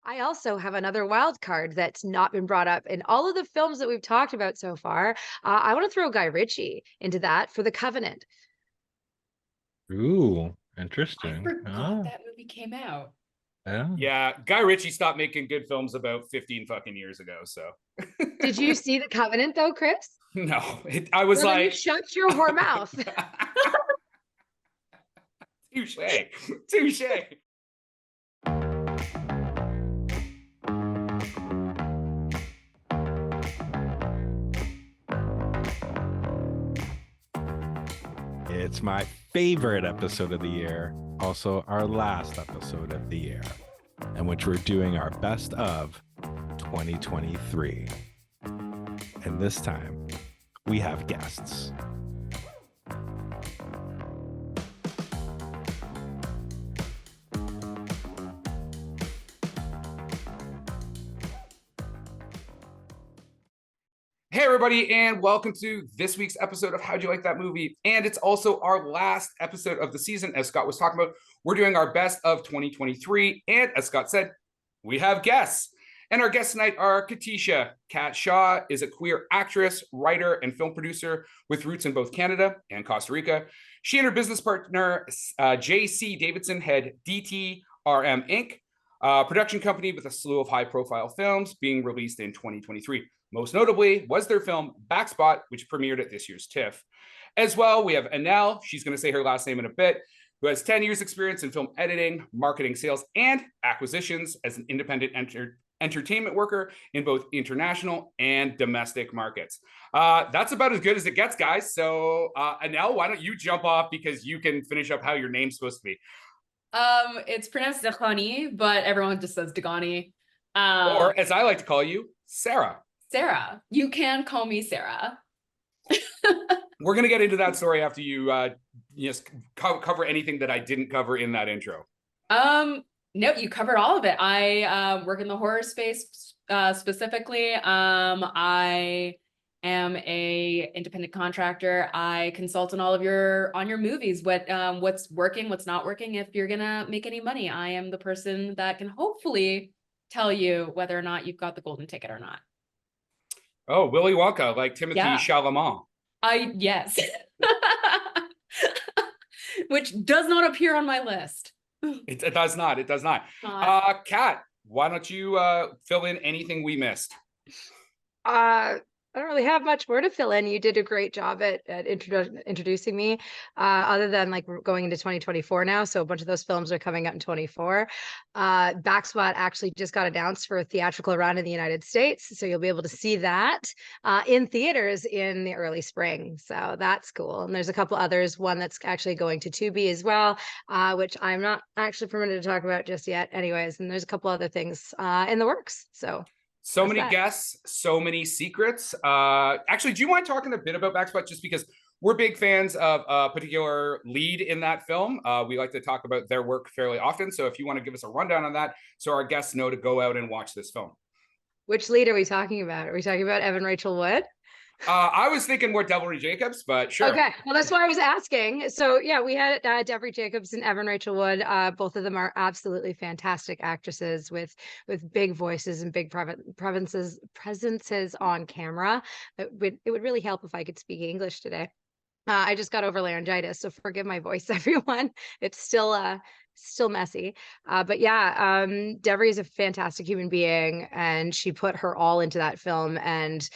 I also have another wild card that's not been brought up in all of the films that we've talked about so far. I want to throw Guy Ritchie into that for The Covenant. Ooh, I interesting. forgot Oh, that movie came out. yeah. Yeah, Guy Ritchie stopped making good films about 15 fucking years ago. So Did you see The Covenant though, Chris? no, I was Well, then you like, shut your whore mouth. touche, touche. It's my favorite episode of the year, also our last episode of the year, in which we're doing our best of 2023. And this time, we have guests. Hey, everybody, and welcome to this week's episode of How'd You Like That Movie? And it's also our last episode of the season. As Scott was talking about, we're doing our best of 2023. And as Scott said, we have guests. And our guests tonight are Katisha. Kat Shaw is a queer actress, writer, and film producer with roots in both Canada and Costa Rica. She and her business partner, J.C.Davidson, head DTRM Inc., a production company with a slew of high-profile films being released in 2023. Most notably was their film Backspot, which premiered at this year's TIFF. As well, we have Anelle, she's going to say her last name in a bit, who has 10 years experience in film editing, marketing, sales, and acquisitions as an independent entertainment worker in both international and domestic markets. That's about as good as it gets, guys. So Anelle, why don't you jump off because you can finish up how your name's supposed to be. It's pronounced Dehghani, but everyone just says Dehghani. Or as I like to call you, Sarah. Sarah. You can call me Sarah. We're going to get into that story after you just cover anything that I didn't cover in that intro. No, you covered all of it. I work in the horror space specifically. I am a independent contractor. I consult on all of your movies, what's working, what's not working. If you're gonna make any money, I am the person that can hopefully tell you whether or not you've got the golden ticket or not. Oh, Willy Wonka, like Timothy Chalamet. Yes. Which does not appear on my list. It does not. It does not. Kat, why don't you fill in anything we missed? I don't really have much more to fill in. You did a great job at introducing me, other than like going into 2024 now. So a bunch of those films are coming out in 24. Backspot actually just got announced for a theatrical run in the United States. So you'll be able to see that in theaters in the early spring. So that's cool. And there's a couple others, one that's actually going to Tubi as well, which I'm not actually permitted to talk about just yet anyways. And there's a couple other things in the works. So many guests, so many secrets. Actually, do you mind talking a bit about Backspot? Just because we're big fans of a particular lead in that film. We like to talk about their work fairly often. So if you want to give us a rundown on that, so our guests know to go out and watch this film. Which lead are we talking about? Are we talking about Evan Rachel Wood? I was thinking more Deborah Jacobs, but sure. Okay, well, that's why I was asking. So yeah, we had Deborah Jacobs and Evan Rachel Wood. Both of them are absolutely fantastic actresses with big voices and big presences on camera. It would really help if I could speak English today. I just got over laryngitis, so forgive my voice, everyone. It's still messy. But yeah, Deborah is a fantastic human being, and she put her all into that film. And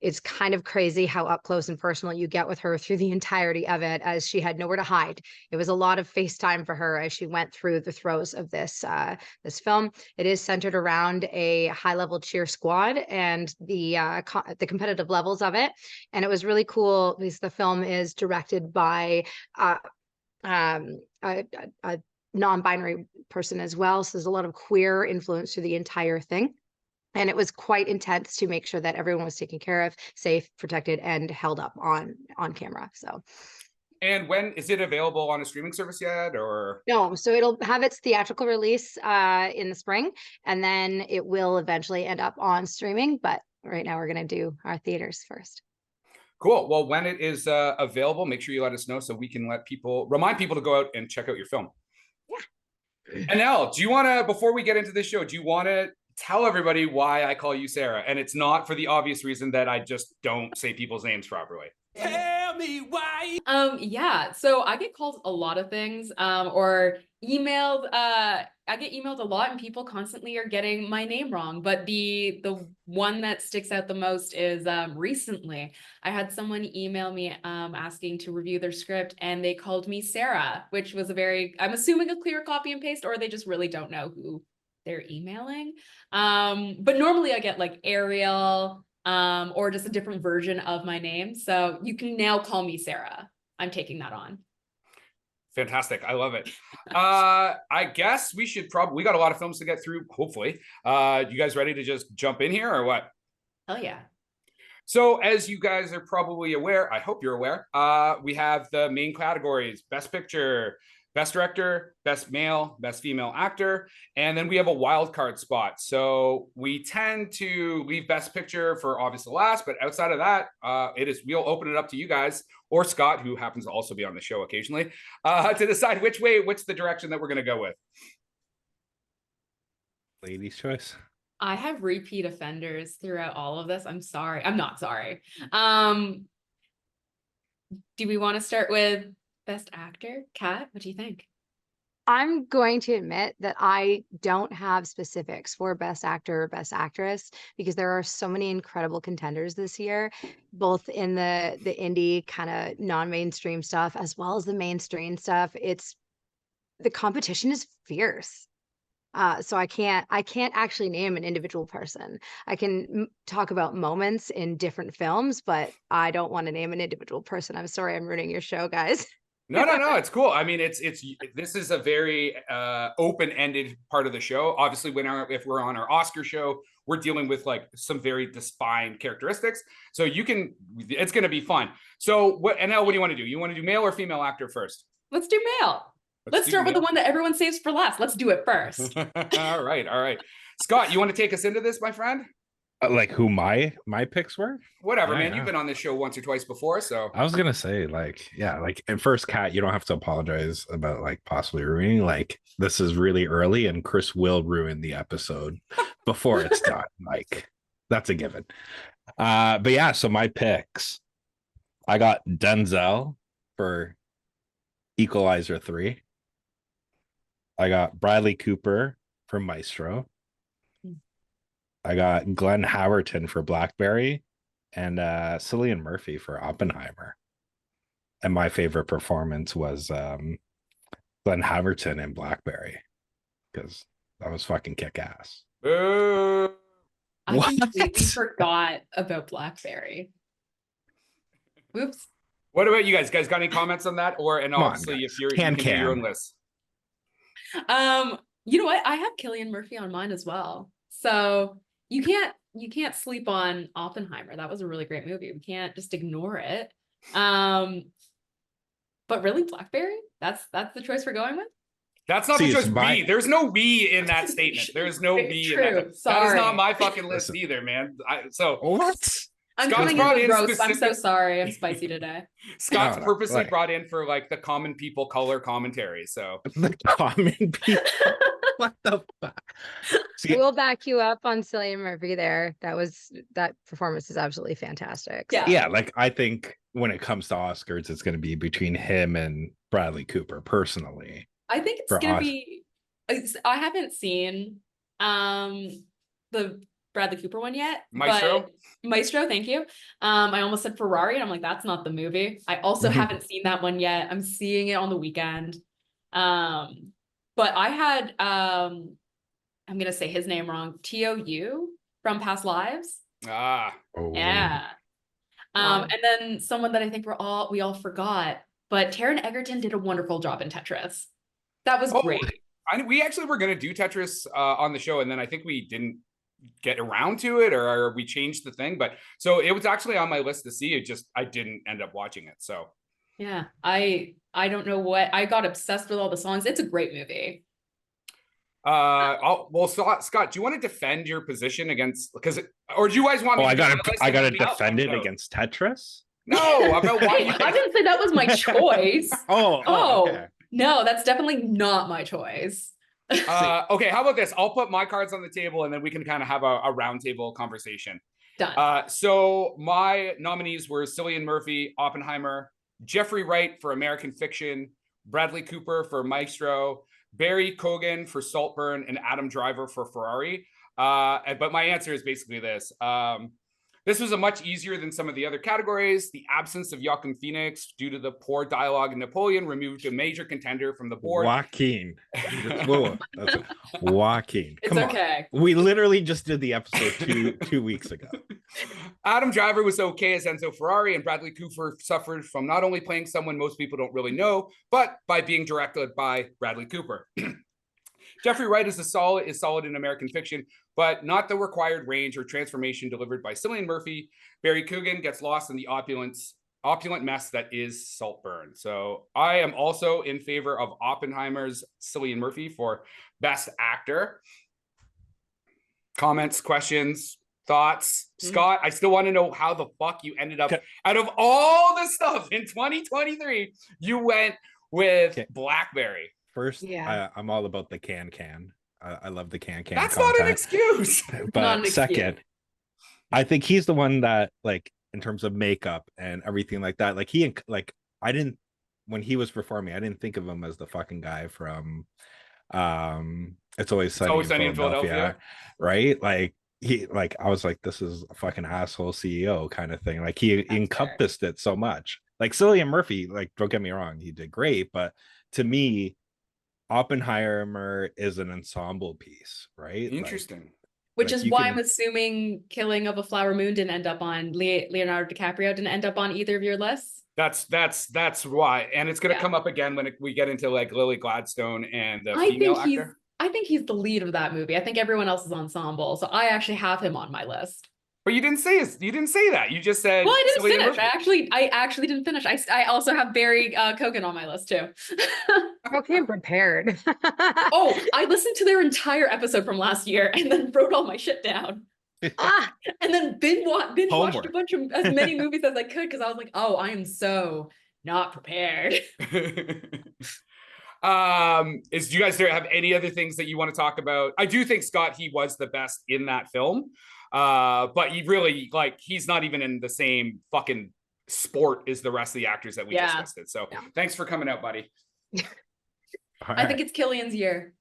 it's kind of crazy how up close and personal you get with her through the entirety of it, as she had nowhere to hide. It was a lot of FaceTime for her as she went through the throes of this film. It is centered around a high-level cheer squad and the competitive levels of it. And it was really cool because the film is directed by a non-binary person as well. So there's a lot of queer influence through the entire thing. And it was quite intense to make sure that everyone was taken care of, safe, protected, and held up on camera. So, and when is it available on a streaming service yet, or no? So it'll have its theatrical release in the spring, and then it will eventually end up on streaming. But right now, we're going to do our theaters first. Cool. Well, when it is available, make sure you let us know so we can remind people to go out and check out your film. Yeah. Anelle, do you want to, before we get into this show, do you want to tell everybody why I call you Sarah? And it's not for the obvious reason that I just don't say people's names properly. Tell me why. Yeah, so I get called a lot of things, or emailed. I get emailed a lot, and people constantly are getting my name wrong. But the one that sticks out the most is recently I had someone email me asking to review their script, and they called me Sarah, which was I'm assuming a clear copy and paste, or they just really don't know who they're emailing. But normally I get like Ariel, or just a different version of my name. So you can now call me Sarah. I'm taking that on. Fantastic. I love it. I guess we got a lot of films to get through, hopefully. You guys ready to just jump in here or what? Hell yeah. So as you guys are probably aware, I hope you're aware, we have the main categories: Best Picture, Best Director, Best Male, Best Female Actor, and then we have a wild card spot. So we tend to leave Best Picture for obviously last, but outside of that, we'll open it up to you guys or Scott, who happens to also be on the show occasionally, to decide what's the direction that we're going to go with. Ladies' choice. I have repeat offenders throughout all of this. I'm sorry. I'm not sorry. Do we want to start with Best Actor? Kat, what do you think? I'm going to admit that I don't have specifics for Best Actor or Best Actress because there are so many incredible contenders this year, both in the indie kind of non-mainstream stuff as well as the mainstream stuff. The competition is fierce. So I can't actually name an individual person. I can talk about moments in different films, but I don't want to name an individual person. I'm sorry, I'm ruining your show, guys. No, it's cool. I mean, this is a very open-ended part of the show. Obviously, if we're on our Oscar show, we're dealing with like some very defined characteristics. So it's going to be fun. So Anelle, what do you want to do? You want to do male or female actor first? Let's do male. Let's start with the one that everyone saves for last. Let's do it first. All right. Scott, you want to take us into this, my friend? Like who my picks were? Whatever, man. You've been on this show once or twice before, so I was gonna say, and first, Kat, you don't have to apologize about like possibly ruining. Like, this is really early, and Chris will ruin the episode before it's done. Like, that's a given. But yeah, so my picks, I got Denzel for Equalizer 3. I got Bradley Cooper for Maestro. I got Glenn Howerton for Blackberry, and Cillian Murphy for Oppenheimer. And my favorite performance was Glenn Howerton in Blackberry, because that was fucking kick-ass. I completely forgot about Blackberry. Whoops. What about you guys? Guys got any comments on that? And obviously, if you can do your own list. You know what? I have Cillian Murphy on mine as well. So you can't sleep on Oppenheimer. That was a really great movie. We can't just ignore it. But really, Blackberry? That's the choice we're going with? That's not the choice. B. There's no B in that statement. There's no B in that. Sorry. That is not my fucking list either, man. What? I'm coming in gross. I'm so sorry. I'm spicy today. Scott's purposely brought in for like the common people color commentary. So the common people. What the fuck? We'll back you up on Cillian Murphy there. That performance is absolutely fantastic. Yeah. Like, I think when it comes to Oscars, it's going to be between him and Bradley Cooper, personally. I think it's going to be. I haven't seen the Bradley Cooper one yet. Maestro, thank you. I almost said Ferrari, and I'm like, that's not the movie. I also haven't seen that one yet. I'm seeing it on the weekend. But I had I'm gonna say his name wrong. Tou from Past Lives. Oh. Yeah. And then someone that I think we all forgot, but Taron Egerton did a wonderful job in Tetris. That was great. We actually were gonna do Tetris on the show, and then I think we didn't get around to it, or we changed the thing. But so it was actually on my list to see. I didn't end up watching it. So yeah, I don't know what, I got obsessed with all the songs. It's a great movie. Scott, do you want to defend your position against, or do you guys want me I gotta defend it against Tetris? No, about why I didn't say that was my choice. Okay. No, that's definitely not my choice. Okay, how about this? I'll put my cards on the table and then we can kind of have a roundtable conversation. Done. So my nominees were Cillian Murphy, Oppenheimer, Jeffrey Wright for American Fiction, Bradley Cooper for Maestro, Barry Keoghan for Saltburn, and Adam Driver for Ferrari. But my answer is basically this. This was a much easier than some of the other categories. The absence of Joaquin Phoenix due to the poor dialogue in Napoleon removed a major contender from the board. Joaquin. Whoa, Joaquin. It's Come okay. on. We literally just did the episode two weeks ago. Adam Driver was okay as Enzo Ferrari, and Bradley Cooper suffered from not only playing someone most people don't really know, but by being directed by Bradley Cooper. Jeffrey Wright is solid in American Fiction, but not the required range or transformation delivered by Cillian Murphy. Barry Keoghan gets lost in the opulent mess that is Saltburn. So I am also in favor of Oppenheimer's Cillian Murphy for Best Actor. Comments, questions, thoughts? Scott, I still want to know how the fuck you ended up, out of all the stuff in 2023, you went with Blackberry. First, I'm all about the can. I love the can. That's content. not an excuse. But second, I think he's the one that, like, in terms of makeup and everything like that, when he was performing, I didn't think of him as the fucking guy from It's Always Sunny in Philadelphia, right? Like I was like, this is a fucking asshole CEO kind of thing. Like he encompassed it so much. Like Cillian Murphy, like, don't get me wrong, he did great, but to me, Oppenheimer is an ensemble piece, right? Interesting. Which is why I'm assuming Killing of a Flower Moon didn't end up on Leonardo DiCaprio didn't end up on either of your lists. That's why, and it's going to come up again when we get into like Lily Gladstone and the female actor. I think he's the lead of that movie. I think everyone else is ensemble, so I actually have him on my list. But you didn't say that. You just said. Well, I didn't finish. I actually didn't finish. I also have Barry Keoghan on my list too. Okay, I'm prepared. Oh, I listened to their entire episode from last year and then wrote all my shit down. And then binge watched a bunch of as many movies as I could because I was like, oh, I am so not prepared. Do you guys have any other things that you want to talk about? I do think Scott, he was the best in that film. But he really, like, he's not even in the same fucking sport as the rest of the actors that we just listed. So thanks for coming out, buddy. I think it's Killian's year.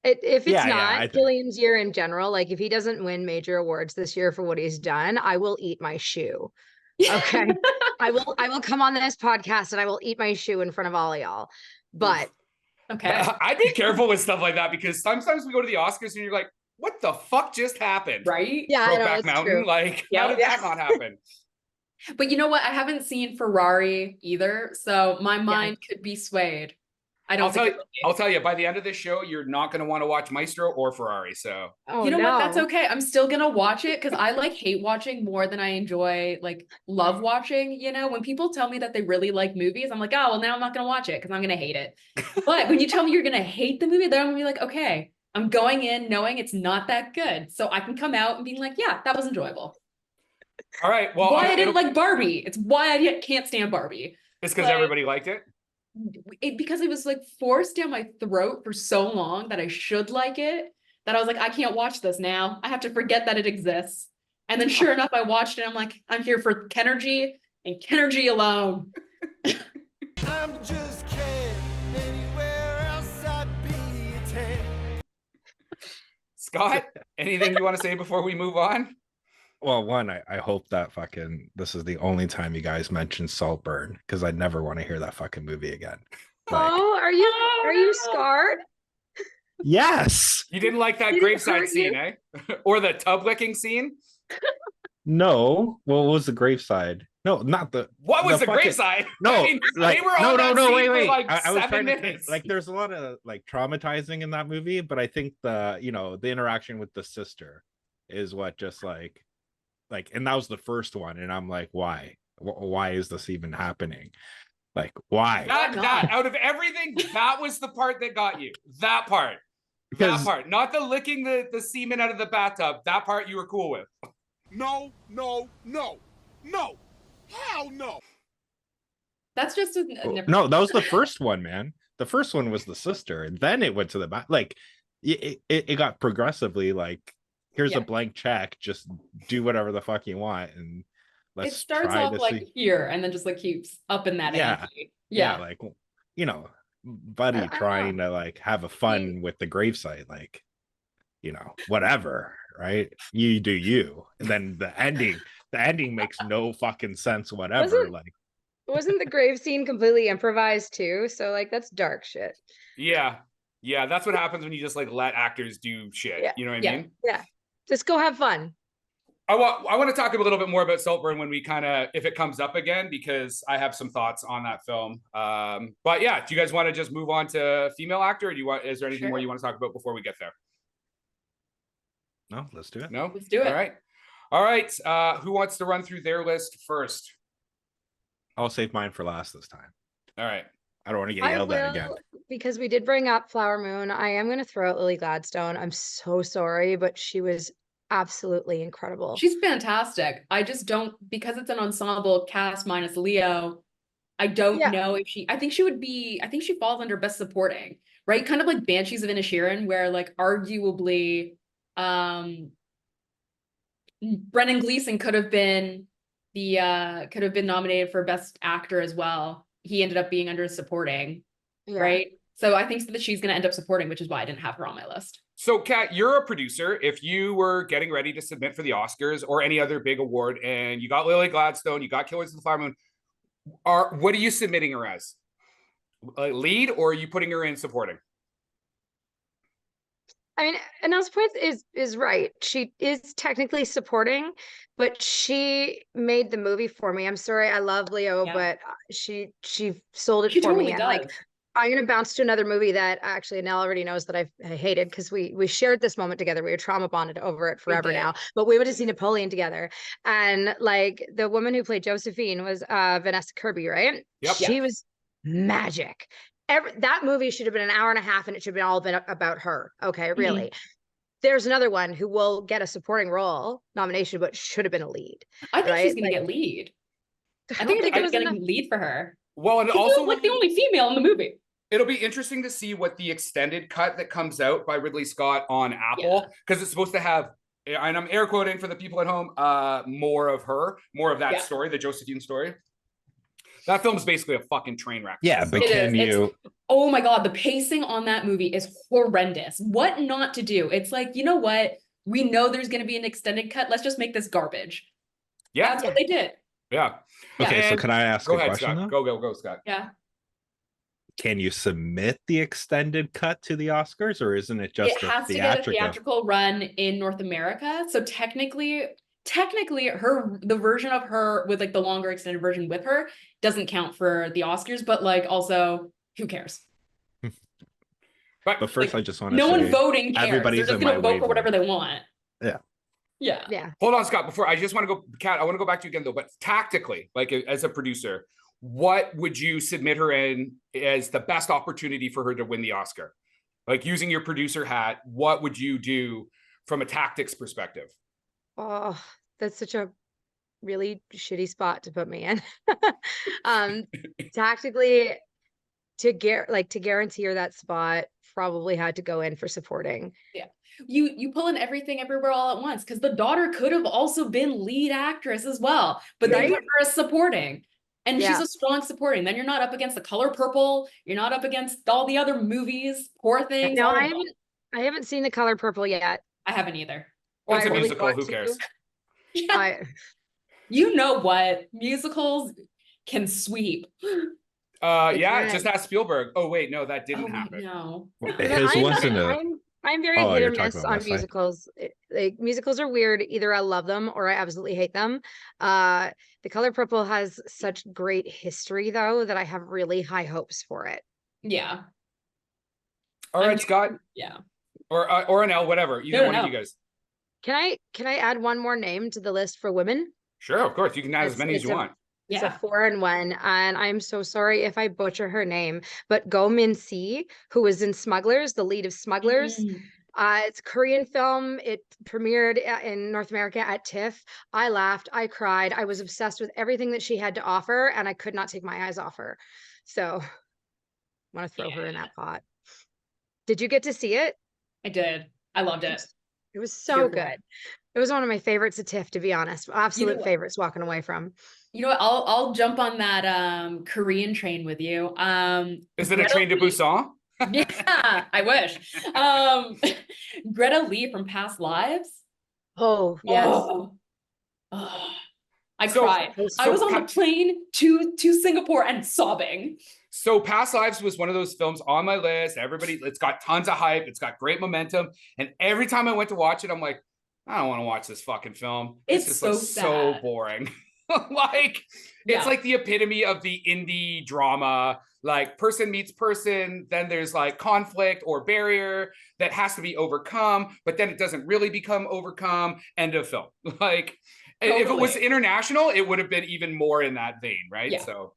If it's not Killian's year in general, like if he doesn't win major awards this year for what he's done, I will eat my shoe. Okay. I will come on this podcast and I will eat my shoe in front of all of y'all. But okay. I'd be careful with stuff like that because sometimes we go to the Oscars and you're like, what the fuck just happened? Right? Yeah, Brokeback Mountain. True. Like, how did that not happen? But you know what? I haven't seen Ferrari either, so my mind could be swayed. I'll tell you, by the end of this show, you're not going to want to watch Maestro or Ferrari. So you know what? That's okay. I'm still going to watch it because I like hate watching more than I enjoy love watching. You know, when people tell me that they really like movies, I'm like, oh, well, now I'm not going to watch it because I'm going to hate it. But when you tell me you're going to hate the movie, then I'm going to be like, okay, I'm going in knowing it's not that good. So I can come out and be like, yeah, that was enjoyable. All right. Well, why I didn't like Barbie. It's why I can't stand Barbie. It's because everybody liked it? Because it was like forced down my throat for so long that I should like it, that I was like, I can't watch this now. I have to forget that it exists. And then sure enough, I watched it. I'm like, I'm here for Kenergy and Kenergy alone. I'm just kidding. Anywhere else I'd be 10. Scott, anything you want to say before we move on? Well, one, I hope that this is the only time you guys mention Saltburn because I never want to hear that fucking movie again. Oh, are you scarred? Yes. You didn't like that graveside scene, eh? Or the tub licking scene? No. Well, what was the graveside? No, not the. What was the graveside? No, I mean, like, they were on that scene wait. for like I was 7 minutes. Like, there's a lot of like traumatizing in that movie, but I think the interaction with the sister is what just like, and that was the first one, and I'm like, why is this even happening? Like, why? That out of everything, that was the part that got you. That part, not the licking the semen out of the bathtub. That part you were cool with. No, hell no. That's just no. That was the first one, man. The first one was the sister, and then it went to the back. Like it got progressively like, here's Yeah. a blank check, just do whatever the fuck you want, and let's It starts try off to like see. here and then just like keeps up in that Yeah. ante. Yeah, Yeah. like, you know, buddy I don't trying know. to like have a fun with the gravesite, like, you know, whatever, right? You do you. And then the ending makes no fucking sense whatever. Like, Wasn't the grave scene completely improvised too? So like that's dark shit. Yeah. Yeah, that's what happens when you just like let actors do shit. Yeah. You know what I Yeah. mean? Yeah. Just go have fun. I want to talk a little bit more about Saltburn when we kind of, if it comes up again, because I have some thoughts on that film. But yeah, do you guys want to just move on to female actor, or do you want? Is there anything more Sure. you want to talk about before we get there? no, let's do it. No, Let's do it. All right. Who wants to run through their list first? I'll save mine for last this time. All right. I don't want to get I yelled at will, again. because we did bring up Flower Moon. I am going to throw out Lily Gladstone. I'm so sorry, but she was absolutely incredible. She's fantastic. I just don't, because it's an ensemble cast minus Leo, I don't Yeah. know if I think she falls under best supporting, right? Kind of like Banshees of Inisherin, where like arguably Brendan Gleeson could have been nominated for best actor as well. He ended up being under supporting, Yeah. right? So I think that she's going to end up supporting, which is why I didn't have her on my list. So, Kat, you're a producer. If you were getting ready to submit for the Oscars or any other big award, and you got Lily Gladstone, you got Killers of the Flower Moon, what are you submitting her as? Lead, or are you putting her in supporting? I mean, Anelle's point is right. She is technically supporting, but she made the movie for me. I'm sorry, I love Leo, Yeah. but she sold it She for totally me. And does. like, I'm gonna bounce to another movie that actually Anelle already knows that I hated, because we shared this moment together. We were trauma bonded over it forever did. now. But we went to see Napoleon together, and like the woman who played Josephine was Vanessa Kirby, right? Yep. She was magic. That movie should have been an hour and a half, and it should have been all been about her. Okay, really. There's another one who will get a supporting role nomination, but should have been a lead. I think she's right? going to Like, get lead. I don't think think they're it was getting enough. lead for her. Well, and She's also like the only female in the movie. it'll be interesting to see what the extended cut that comes out by Ridley Scott on Apple, because it's supposed to have, and I'm air quoting for the people at home, more of that Yeah. story, the Josephine story. That film's basically a fucking train wreck. Yeah, but It can is. you? Oh my God, the pacing on that movie is horrendous. What not to do? It's like, you know what? We know there's going to be an extended cut. Let's just make this garbage. Yeah. That's what they did. Yeah. Okay, so And can I ask go a ahead, question? Scott. Though? Go, Scott. Yeah. Can you submit the extended cut to the Oscars, or isn't it just It has to get a theatrical run in North America. So technically the version of her with like the longer extended version with her doesn't count for the Oscars, but like also who cares? But first, like, I just want to no say one voting cares. everybody's They're just in gonna my vote for whatever they want. Yeah. Yeah. Yeah. hold on, Scott, before I just want to go, Kat, I want to go back to you again though, but tactically, like as a producer, what would you submit her in as the best opportunity for her to win the Oscar? Like using your producer hat, what would you do from a tactics perspective? Oh, that's such a really shitty spot to put me in. Tactically, to guarantee her that spot, probably had to go in for supporting. Yeah. You pull in everything everywhere all at once, because the daughter could have also been lead actress as well, but they Right? put her as supporting. And Yeah. she's a strong supporting. Then you're not up against The Color Purple. You're not up against all the other movies, Poor Things. No, all of I them. haven't seen The Color Purple yet. I haven't either. Well, it's I a really musical, want who to. cares? Yeah. You know what? Musicals can sweep. Yeah, can. just ask Spielberg. Oh wait, no, that didn't happen. No. His wasn't a. I'm very Oh, hit you're or talking miss about on West Side? musicals. Like musicals are weird. Either I love them or I absolutely hate them. The Color Purple has such great history though that I have really high hopes for it. Yeah. All I'm right, Scott, Yeah. or Anelle, whatever. Either No, one of no. you guys. Can I add one more name to the list for women? Sure, of course. You can add as many as you want. It's Yeah. a 4-in-1, and I'm so sorry if I butcher her name, but Go Min Si, who was in Smugglers, the lead of Smugglers. It's a Korean film. It premiered in North America at TIFF. I laughed, I cried, I was obsessed with everything that she had to offer, and I could not take my eyes off her. So I want to throw her in that pot. Did you get to see it? I did. I loved it. It was Here so for good. it. It was one of my favorites at TIFF, to be honest. Absolute what? favorites walking away from. You know what? I'll jump on that Korean train with you. Is it a Greta train to Lee- Busan? Yeah, I wish. Greta Lee from Past Lives. Oh, yes. Oh, oh, I So- cried. I was on the Pa- plane to Singapore and sobbing. So Past Lives was one of those films on my list. It's got tons of hype. It's got great momentum. And every time I went to watch it, I'm like, I don't want to watch this fucking film. It's just so looks so sad. boring. Like, Yeah. it's like the epitome of the indie drama. Like, person meets person, then there's like conflict or barrier that has to be overcome, but then it doesn't really become overcome. End of film. Like, if it was Totally. international, it would have been even more in that vein, right? Yeah. So,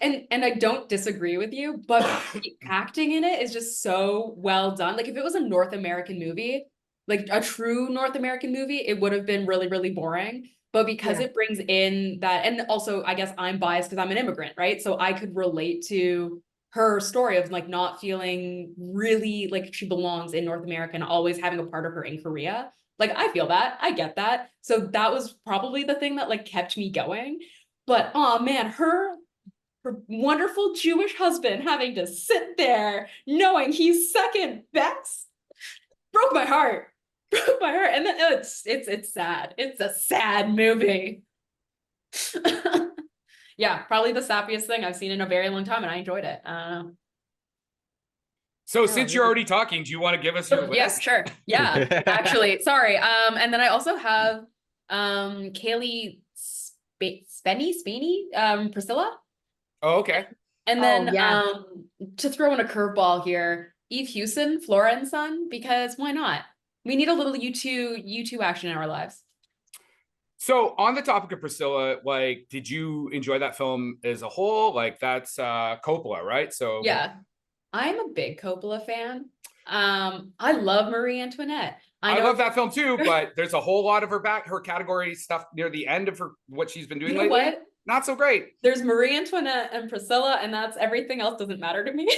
And I don't disagree with you, but the acting in it is just so well done. Like if it was a North American movie, like a true North American movie, it would have been really, really boring. But because Yeah. it brings in that, and also I guess I'm biased because I'm an immigrant, right? So I could relate to her story of like not feeling really like she belongs in North America and always having a part of her in Korea. Like I feel that, I get that. So that was probably the thing that like kept me going. But oh man, her wonderful Jewish husband having to sit there knowing he's second best broke my heart. Broke my heart. And then it's sad. It's a sad movie. Yeah, probably the sappiest thing I've seen in a very long time, and I enjoyed it. so since you're already talking, do you want to give us your list? Yes, sure. Yeah, actually, sorry. And then I also have Kaylee Spenny, Priscilla. Oh, okay. And Oh, then yeah. to throw in a curveball here, Eve Hewson, Flora and Son, because why not? We need a little U2 action in our lives. So on the topic of Priscilla, like, did you enjoy that film as a whole? Like, that's Coppola, right? So Yeah, I'm a big Coppola fan. I love Marie Antoinette. I love that film too, but there's a whole lot of her category stuff near the end of what she's been doing You know lately. what? Not so great. There's Marie Antoinette and Priscilla, and that's everything else doesn't matter to me.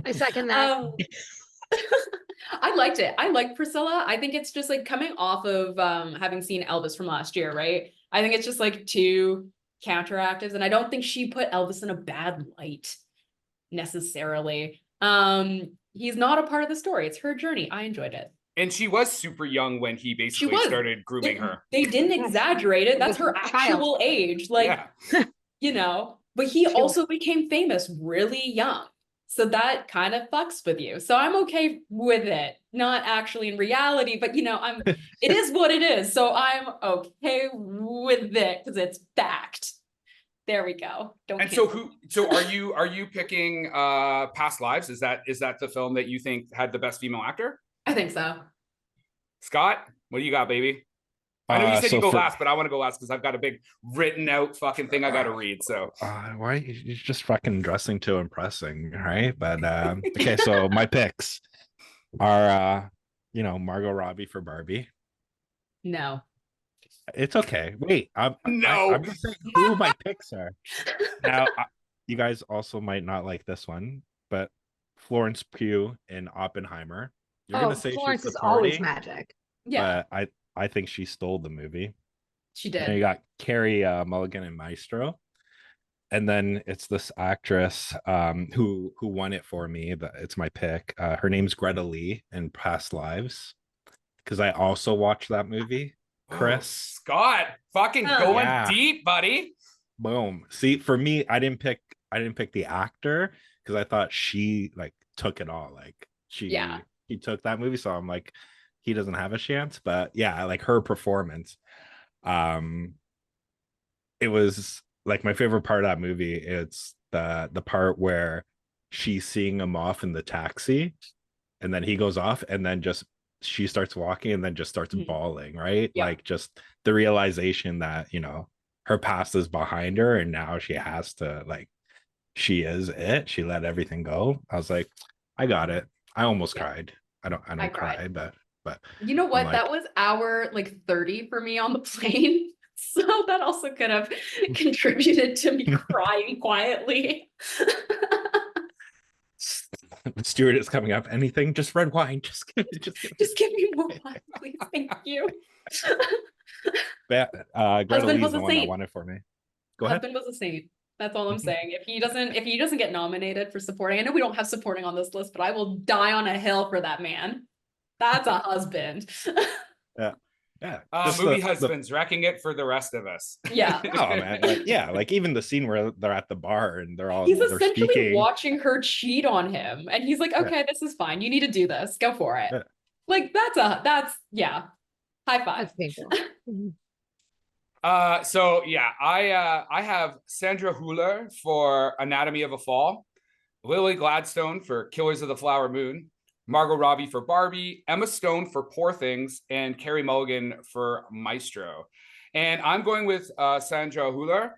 I second that. I liked it. I like Priscilla. I think it's just like coming off of having seen Elvis from last year, right? I think it's just like two counteractives, and I don't think she put Elvis in a bad light necessarily. He's not a part of the story. It's her journey. I enjoyed it. And she was super young when he basically was. started grooming her. They didn't exaggerate it. That's her actual age. Like, Yeah. you know, but he also became famous really young. So that kind of fucks with you. So I'm okay with it. Not actually in reality, but you know, it is what it is. So I'm okay with it because it's fact. There we go. And so are you picking Past Lives? Is that the film that you think had the best female actor? I think so. Scott, what do you got, baby? I know you said so you go last, but I want to go last because I've got a big written out fucking thing I got to read. So why you're just fucking dressing too impressing, right? But okay, so my picks are Margot Robbie for Barbie. No. It's okay. Wait, I'm just saying who my picks are. Now, you guys also might not like this one, but Florence Pugh in Oppenheimer. You're gonna say Florence she's is the party, always magic. Yeah, but I think she stole the movie. she And did. you got Carrie Mulligan in Maestro, and then it's this actress who won it for me. It's my pick. Her name's Greta Lee in Past Lives, because I also watched that movie. Chris, Scott, fucking going deep, buddy. Boom. See, for me, I didn't pick the actor because I thought she like took it all. Like he took that movie, so I'm like, he doesn't have a chance. But yeah, like her performance. It was like my favorite part of that movie. It's the part where she's seeing him off in the taxi, and then he goes off, and then just she starts walking and then just starts bawling, right? Yeah. Like just the realization that, her past is behind her and now she has to, like, she is it. She let everything go. I was like, I got it. I almost cried. I don't cry, but you know what? like, that was hour like 30 for me on the plane. So that also could have contributed to me crying quietly. The steward is coming up. Anything? Just red wine. Just give give me more wine, please. Thank you. Greta Husband Lee's was the a one that saint. won it for me. Go ahead. Husband was a saint. That's all I'm saying. If he doesn't get nominated for supporting, I know we don't have supporting on this list, but I will die on a hill for that man. That's a husband. Yeah. Yeah. Movie husbands wrecking it for the rest of us. Yeah. Oh man, like even the scene where they're at the bar and He's they're essentially speaking. watching her cheat on him. And he's like, okay, this is fine. You need to do this. Go for it. Yeah. Like yeah. High five. That's painful. So yeah, I have Sandra Hüller for Anatomy of a Fall, Lily Gladstone for Killers of the Flower Moon, Margot Robbie for Barbie, Emma Stone for Poor Things, and Carey Mulligan for Maestro. And I'm going with Sandra Hüller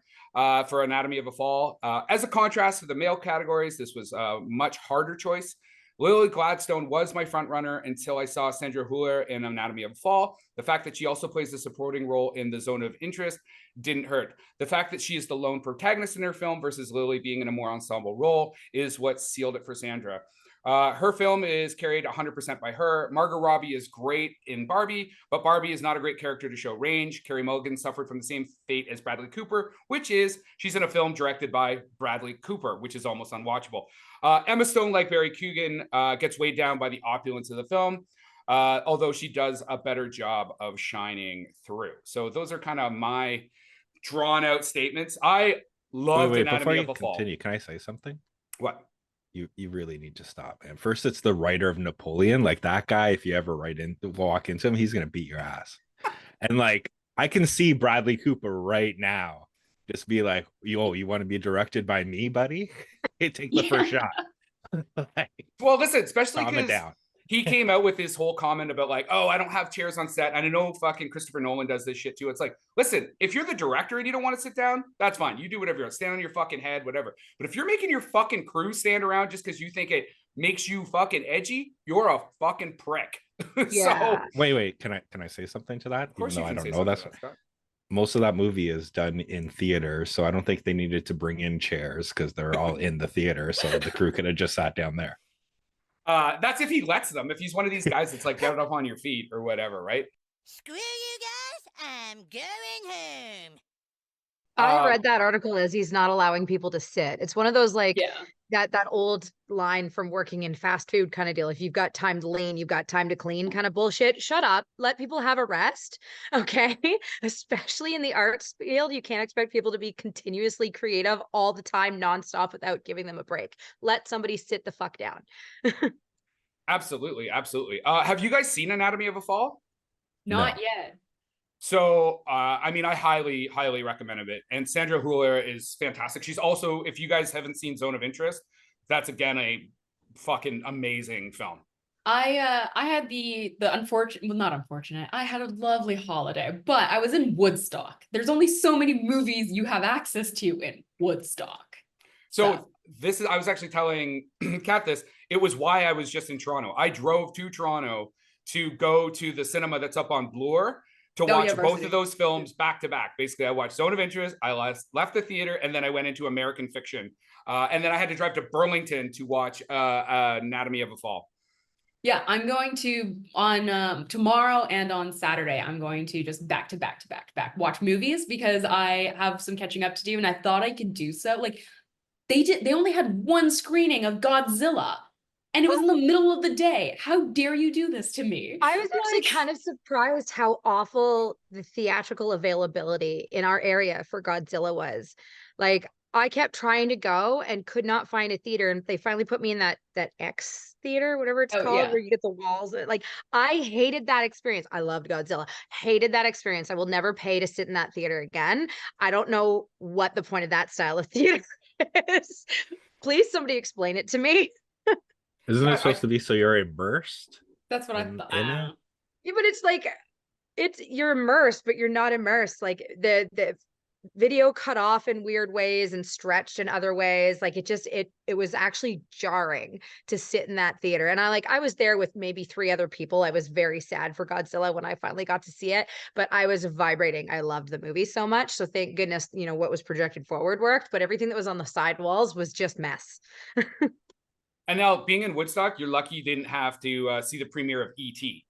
for Anatomy of a Fall. As a contrast to the male categories, this was a much harder choice. Lily Gladstone was my front runner until I saw Sandra Hüller in Anatomy of a Fall. The fact that she also plays a supporting role in The Zone of Interest didn't hurt. The fact that she is the lone protagonist in her film versus Lily being in a more ensemble role is what sealed it for Sandra. Her film is carried 100% by her. Margot Robbie is great in Barbie, but Barbie is not a great character to show range. Carey Mulligan suffered from the same fate as Bradley Cooper, which is she's in a film directed by Bradley Cooper, which is almost unwatchable. Emma Stone, like Barry Keoghan, gets weighed down by the opulence of the film, although she does a better job of shining through. So those are kind of my drawn out statements. I loved Anatomy of a Fall. Continue, can I say something? What? You really need to stop, man. First, it's the writer of Napoleon. Like that guy, if you ever walk into him, he's gonna beat your ass. And like I can see Bradley Cooper right now just be like, yo, you want to be directed by me, buddy? Hey, take the first shot. Like, well, listen, especially calm it because down. He came out with this whole comment about like, oh, I don't have chairs on set. And I know fucking Christopher Nolan does this shit too. It's like, listen, if you're the director and you don't want to sit down, that's fine. You do whatever you want. Stand on your fucking head, whatever. But if you're making your fucking crew stand around just because you think it makes you fucking edgy, you're a fucking prick. Yeah. So Wait. Can I say something to that? of course Even you though can I say don't know something that's to most of that movie is done in theater, so I don't think they needed to bring in chairs because they're all in the theater, so the crew could have just sat down there. That's if he lets them. If he's one of these guys that's like, get up on your feet or whatever, right? Screw you guys, I'm going home. I read that article as he's not allowing people to sit. It's one of those like that old line from working in fast food kind of deal. If you've got time to lean, you've got time to clean kind of bullshit. Shut up. Let people have a rest. Okay. Especially in the arts field, you can't expect people to be continuously creative all the time, nonstop without giving them a break. Let somebody sit the fuck down. Absolutely. Have you guys seen Anatomy of a Fall? Not No. yet. So, I mean, I highly recommend it. And Sandra Hüller is fantastic. She's also, if you guys haven't seen Zone of Interest, that's again a fucking amazing film. I had the unfortunate, well, not unfortunate. I had a lovely holiday, but I was in Woodstock. There's only so many movies you have access to in Woodstock. So this is, I was actually telling Kat this, it was why I was just in Toronto. I drove to Toronto to go to the cinema that's up on Bloor to watch both of those films back to back. Basically, I watched Zone of Interest, I left the theater, and then I went into American Fiction. And then I had to drive to Burlington to watch Anatomy of a Fall. Yeah, I'm going to on tomorrow and on Saturday, I'm going to just back to back watch movies because I have some catching up to do and I thought I could do so. Like they only had one screening of Godzilla and it was in the middle of the day. How dare you do this to me? I was actually kind of surprised how awful the theatrical availability in our area for Godzilla was. Like I kept trying to go and could not find a theater, and they finally put me in that X theater, whatever it's called, where you get the walls. Like I hated that experience. I loved Godzilla. Hated that experience. I will never pay to sit in that theater again. I don't know what the point of that style of theater is. Please, somebody explain it to me. Isn't it supposed to be so you're immersed? That's what I thought. Yeah, but it's like you're immersed, but you're not immersed. Like the video cut off in weird ways and stretched in other ways. Like it was actually jarring to sit in that theater. And I was there with maybe 3 other people. I was very sad for Godzilla when I finally got to see it, but I was vibrating. I loved the movie so much. So thank goodness, what was projected forward worked, but everything that was on the side walls was just mess. And now, being in Woodstock, you're lucky you didn't have to see the premiere of E.T.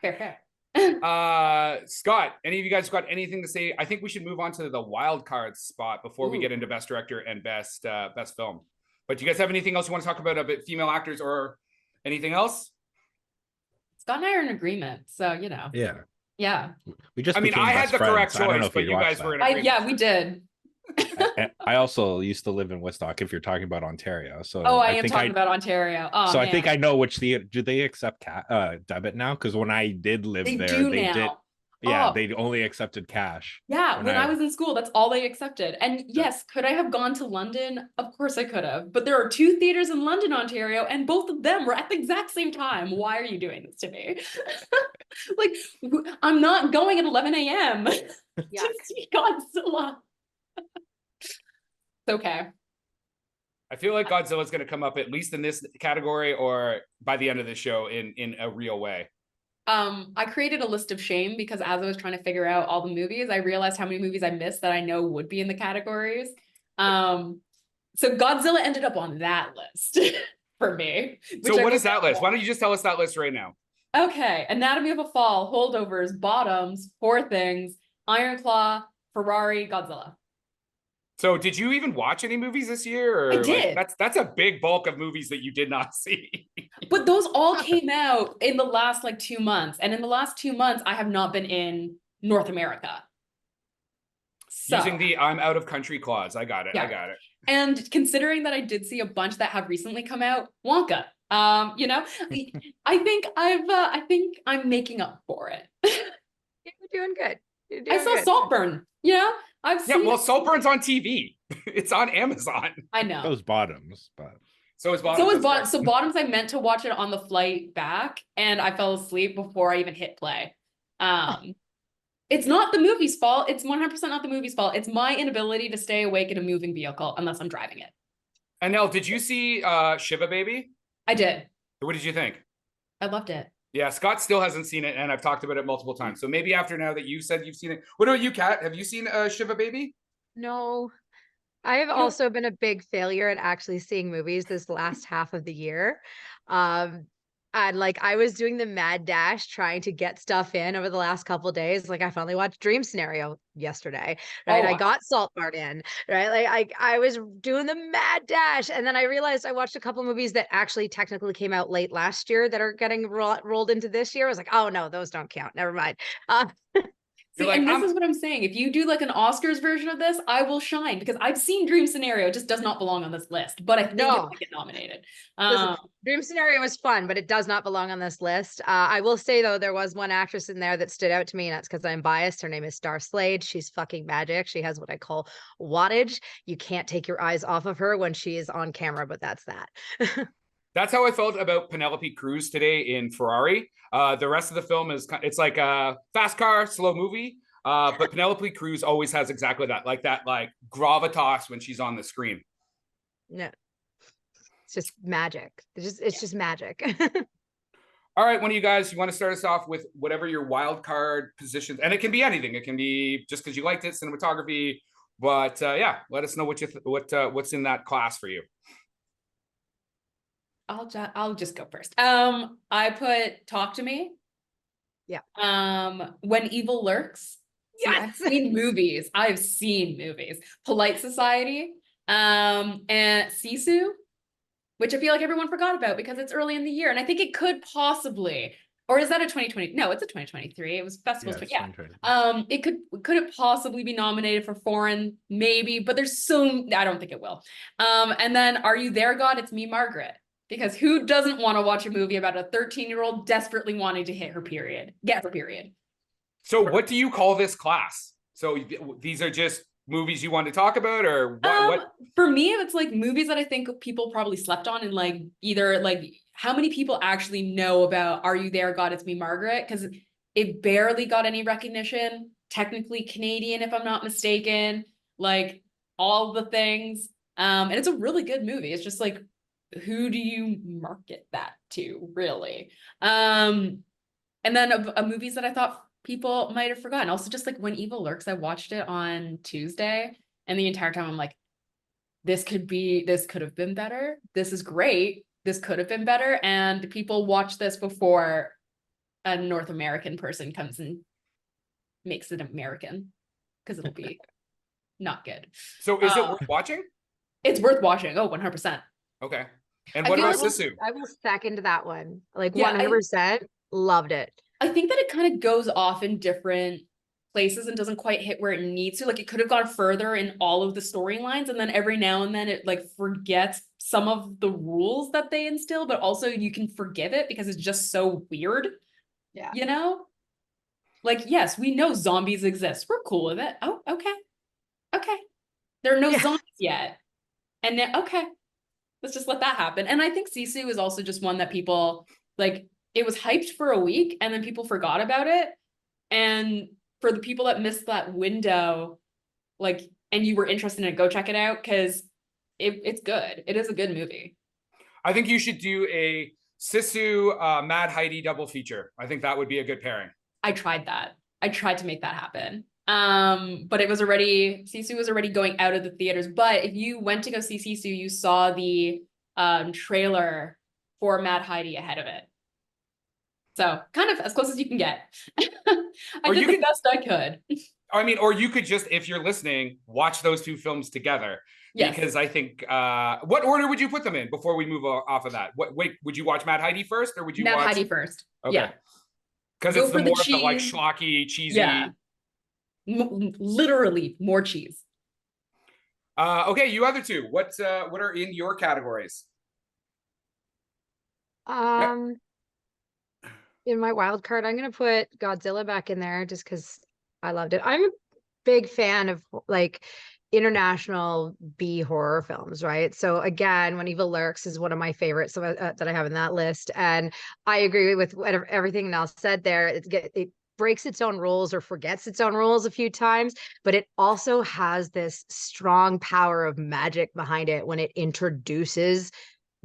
Fair. Scott, any of you guys got anything to say? I think we should move on to the wild card spot before we get into best director and best film. But do you guys have anything else you want to talk about female actors or anything else? Scott and I are in agreement, so Yeah. We just. I had the correct choice, but you guys were in agreement. Yeah, we did. I also used to live in Woodstock. If you're talking about Ontario, so I am talking about Ontario. So I think I know which theater. Do they accept debit now? Because when I did live there, they did. Yeah, they only accepted cash. Yeah, when I was in school, that's all they accepted. And yes, could I have gone to London? Of course I could have. But there are 2 theaters in London, Ontario, and both of them were at the exact same time. Why are you doing this to me? Like, I'm not going at 11 a.m. to see Godzilla. It's okay. I feel like Godzilla's going to come up at least in this category or by the end of the show in a real way. I created a list of shame because as I was trying to figure out all the movies, I realized how many movies I missed that I know would be in the categories. So Godzilla ended up on that list for me. So what is that list? Why don't you just tell us that list right now? Okay. Anatomy of a Fall, Holdovers, Bottoms, Poor Things, Iron Claw, Ferrari, Godzilla. So did you even watch any movies this year? Or I did. That's a big bulk of movies that you did not see. But those all came out in the last 2 months. And in the last 2 months, I have not been in North America. So, using the I'm out of country clause. I got it. I got it. And considering that I did see a bunch that have recently come out, Wonka. I think I think I'm making up for it. You're doing good. I saw Saltburn, I've seen Saltburn's on TV. It's on Amazon. I know. Those Bottoms, but so is Bottoms. So Bottoms, I meant to watch it on the flight back, and I fell asleep before I even hit play. It's not the movie's fault. It's 100% not the movie's fault. It's my inability to stay awake in a moving vehicle unless I'm driving it. Anelle, did you see Shiva Baby? I did. What did you think? I loved it. Yeah, Scott still hasn't seen it, and I've talked about it multiple times. So maybe after now that you said you've seen it. What about you, Kat? Have you seen Shiva Baby? No. I have also been a big failure at actually seeing movies this last half of the year. And I was doing the mad dash trying to get stuff in over the last couple of days. I finally watched Dream Scenario yesterday, right? I got Saltburn in, right? I was doing the mad dash, and then I realized I watched a couple of movies that actually technically came out late last year that are getting rolled into this year. I was like, oh no, those don't count. Never mind. See, and this is what I'm saying. If you do an Oscars version of this, I will shine because I've seen Dream Scenario. It just does not belong on this list, but I think it might get nominated. Dream Scenario was fun, but it does not belong on this list. I will say though, there was one actress in there that stood out to me, and that's because I'm biased. Her name is Star Slade. She's fucking magic. She has what I call wattage. You can't take your eyes off of her when she is on camera, but that's that. That's how I felt about Penelope Cruz today in Ferrari. The rest of the film it's like a fast car, slow movie. But Penelope Cruz always has exactly that gravitas when she's on the screen. No, it's just magic. It's just magic. All right, one of you guys, you want to start us off with whatever your wild card positions, and it can be anything. It can be just because you liked it, cinematography. But let us know what's in that class for you. I'll just go first. I put Talk to Me. Yeah. When Evil Lurks. Yes. I've seen movies. Polite Society. And Sisu, which I feel like everyone forgot about because it's early in the year, and I think it could possibly, or is that a 2020? No, it's a 2023. It was festivals, but yeah. It could it possibly be nominated for foreign? Maybe, but I don't think it will. And then Are You There, God? It's Me, Margaret. Because who doesn't want to watch a movie about a 13-year-old desperately wanting to get her period? So what do you call this class? So these are just movies you want to talk about, or what? For me, it's movies that I think people probably slept on, and either how many people actually know about Are You There, God? It's Me, Margaret? Because it barely got any recognition. Technically Canadian, if I'm not mistaken. All the things. And it's a really good movie. It's just who do you market that to, really? And then movies that I thought people might have forgotten. Also, just When Evil Lurks, I watched it on Tuesday, and the entire time I'm this could have been better. This is great. This could have been better. And people watch this before a North American person comes and makes it American, because it'll be not good. So is it worth watching? It's worth watching. Oh, 100%. Okay. And I what feel about like- Sisu? I will second that one. Like Yeah, 100% loved it. I think that it kind of goes off in different places and doesn't quite hit where it needs to. Like, it could have gone further in all of the storylines, and then every now and then it like forgets some of the rules that they instill, but also you can forgive it because it's just so weird. Yeah. You know? Like, yes, we know zombies exist. We're cool with it. Oh, okay. Okay. There are no Yeah. zombies yet. And then, okay, let's just let that happen. And I think Sisu is also just one that people, like, it was hyped for a week and then people forgot about it. And for the people that missed that window, like, and you were interested in it, go check it out, because it's good. It is a good movie. I think you should do a Sisu Mad Heidi double feature. I think that would be a good pairing. I tried that. I tried to make that happen. But Sisu was already going out of the theaters. But if you went to go see Sisu, you saw the trailer for Mad Heidi ahead of it. So kind of as close as you can get. I did the best I could. I mean, or you could just, if you're listening, watch those two films together. Yes. Because I think, what order would you put them in before we move off of that? Wait, would you watch Mad Heidi first, or would you Mad watch Heidi first? Okay. Yeah. Because Go it's the for the more of the like cheese. schlocky, cheesy. Yeah. Literally more cheese. Okay, you other two. What are in your categories? In my wild card, I'm gonna put Godzilla back in there just because I loved it. I'm a big fan of like international B horror films, right? So again, When Evil Lurks is one of my favorites that I have in that list, and I agree with everything Nell said there. It breaks its own rules or forgets its own rules a few times, but it also has this strong power of magic behind it when it introduces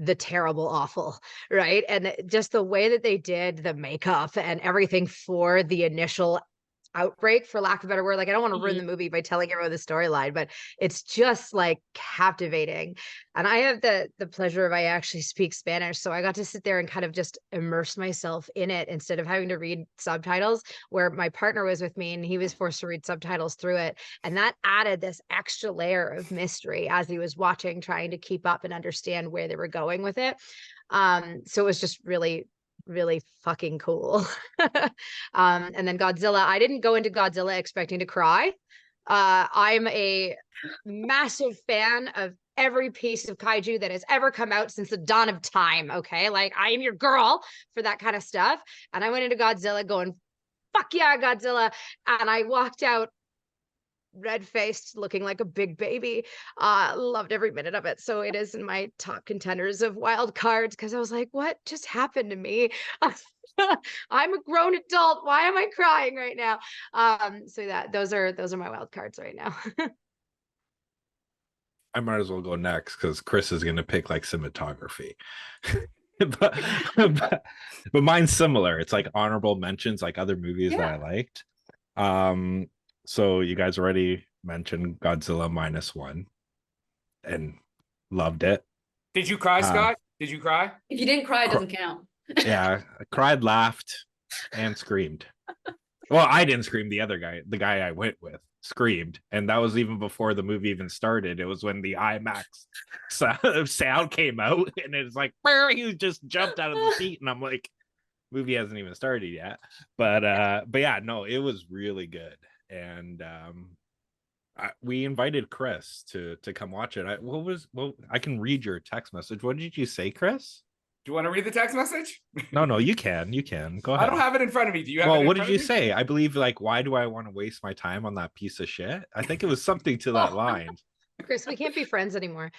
the terrible awful, right? And just the way that they did the makeup and everything for the initial outbreak, for lack of a better word. Like, I don't want to ruin the movie by telling everyone the storyline, but it's just like captivating. And I have the pleasure of, I actually speak Spanish, so I got to sit there and kind of just immerse myself in it instead of having to read subtitles, where my partner was with me and he was forced to read subtitles through it. And that added this extra layer of mystery as he was watching, trying to keep up and understand where they were going with it. So it was just really fucking cool. And then Godzilla, I didn't go into Godzilla expecting to cry. I'm a massive fan of every piece of kaiju that has ever come out since the dawn of time. Okay, like, I am your girl for that kind of stuff. And I went into Godzilla going, fuck yeah, Godzilla. And I walked out red-faced, looking like a big baby. Loved every minute of it. So it is in my top contenders of wild cards, because I was like, what just happened to me? I'm a grown adult. Why am I crying right now? So those are my wild cards right now. I might as well go next because Chris is going to pick like cinematography. but mine's similar. It's like honorable mentions, like other movies that I liked. So you guys already mentioned Godzilla -1 and loved it. Did you cry, Scott? Did you cry? If you didn't cry, it doesn't count. Yeah, I cried, laughed, and screamed. Well, I didn't scream. The other guy, the guy I went with, screamed, and that was even before the movie even started. It was when the IMAX sound came out, and it's like, he just jumped out of the seat, and I'm like, movie hasn't even started yet. But yeah, no, it was really good. And we invited Chris to come watch it. I can read your text message. What did you say, Chris? Do you want to read the text message? No, you can go ahead. I don't have it in front of me. Do you have well, it? What did you say? I believe, like, why do I want to waste my time on that piece of shit? I think it was something to that line. Chris, we can't be friends anymore.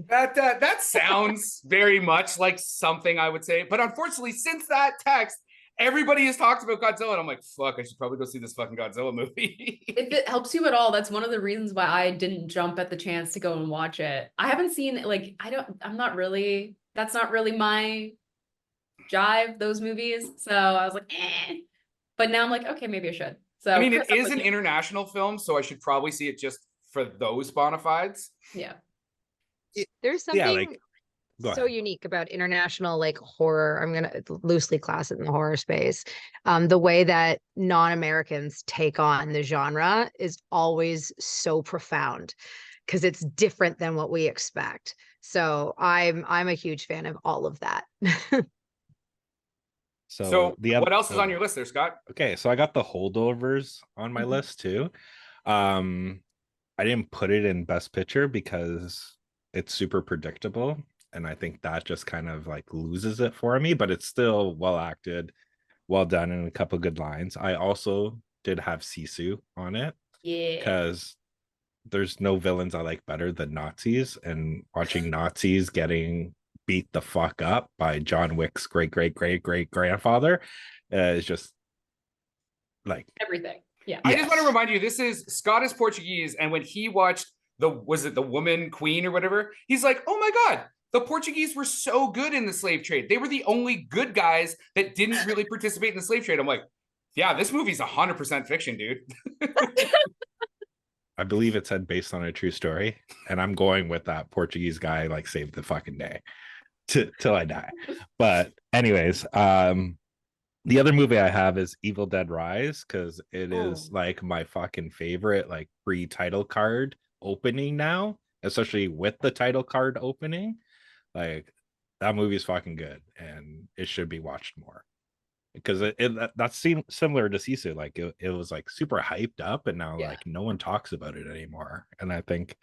That sounds very much like something I would say, but unfortunately, since that text, everybody has talked about Godzilla, and I'm like, fuck, I should probably go see this fucking Godzilla movie. If it helps you at all, that's one of the reasons why I didn't jump at the chance to go and watch it. I haven't seen, like, that's not really my jive, those movies. So I was like, eh. But now I'm like, okay, maybe I should. So I mean, Chris, it is an international film, so I should probably see it just for those bona fides. Yeah. There's Yeah, something like, go so ahead. unique about international like horror. I'm gonna loosely class it in the horror space. The way that non-Americans take on the genre is always so profound because it's different than what we expect. So I'm a huge fan of all of that. So So the what other, else is on your list there, Scott? okay, so I got the holdovers on my Mhm. list too. I didn't put it in best picture because it's super predictable, and I think that just kind of like loses it for me, but it's still well acted, well done, and a couple good lines. I also did have Sisu on it Yeah. because there's no villains I like better than Nazis, and watching Nazis getting beat the fuck up by John Wick's great grandfather is just like, Everything. Yeah. I just want to yes. remind you, this is Scott is Portuguese, and when he watched was it the Woman Queen or whatever, he's like, oh my God, the Portuguese were so good in the slave trade. They were the only good guys that didn't really participate in the slave trade. I'm like, yeah, this movie's 100% fiction, dude. I believe it said based on a true story, and I'm going with that Portuguese guy like saved the fucking day till I die. But anyways, the other movie I have is Evil Dead Rise because it is Oh. like my fucking favorite like pre-title card opening now, especially with the title card opening. Like that movie is fucking good and it should be watched more because that seemed similar to Sisu. Like it was like super hyped up and now Yeah. like no one talks about it anymore. And I think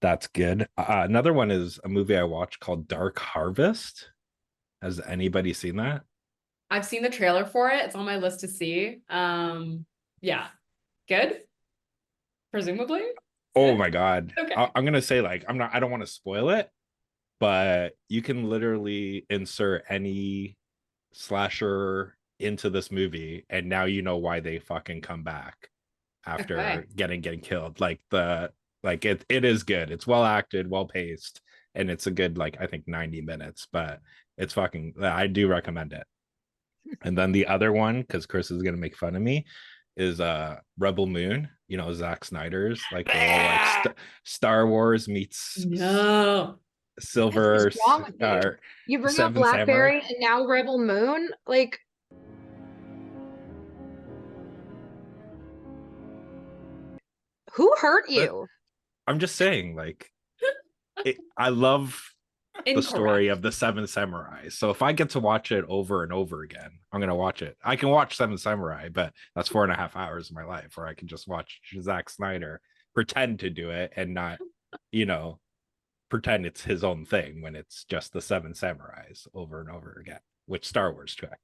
that's good. Another one is a movie I watched called Dark Harvest. Has anybody seen that? I've seen the trailer for it. It's on my list to see. Yeah. Good. Presumably. Oh Good? my god. Okay. I'm gonna say like I don't want to spoil it, but you can literally insert any slasher into this movie and now you know why they fucking come back after Okay. getting killed. Like it is good. It's well acted, well paced, and it's a good like I think 90 minutes, but it's fucking I do recommend it. And then the other one, because Chris is gonna make fun of me, is Rebel Moon. You know, Zack Snyder's like the whole like Star Wars meets No. Silver What is wrong with you? or You bring up Seven Samurai. Blackberry and now Rebel Moon? Like, who hurt you? I'm just saying, like, I love the story Incorrect. of the Seven Samurai. So if I get to watch it over and over again, I'm gonna watch it. I can watch Seven Samurai, but that's 4.5 hours of my life, or I can just watch Zack Snyder pretend to do it and not, you know, pretend it's his own thing when it's just the Seven Samurais over and over again, which Star Wars track.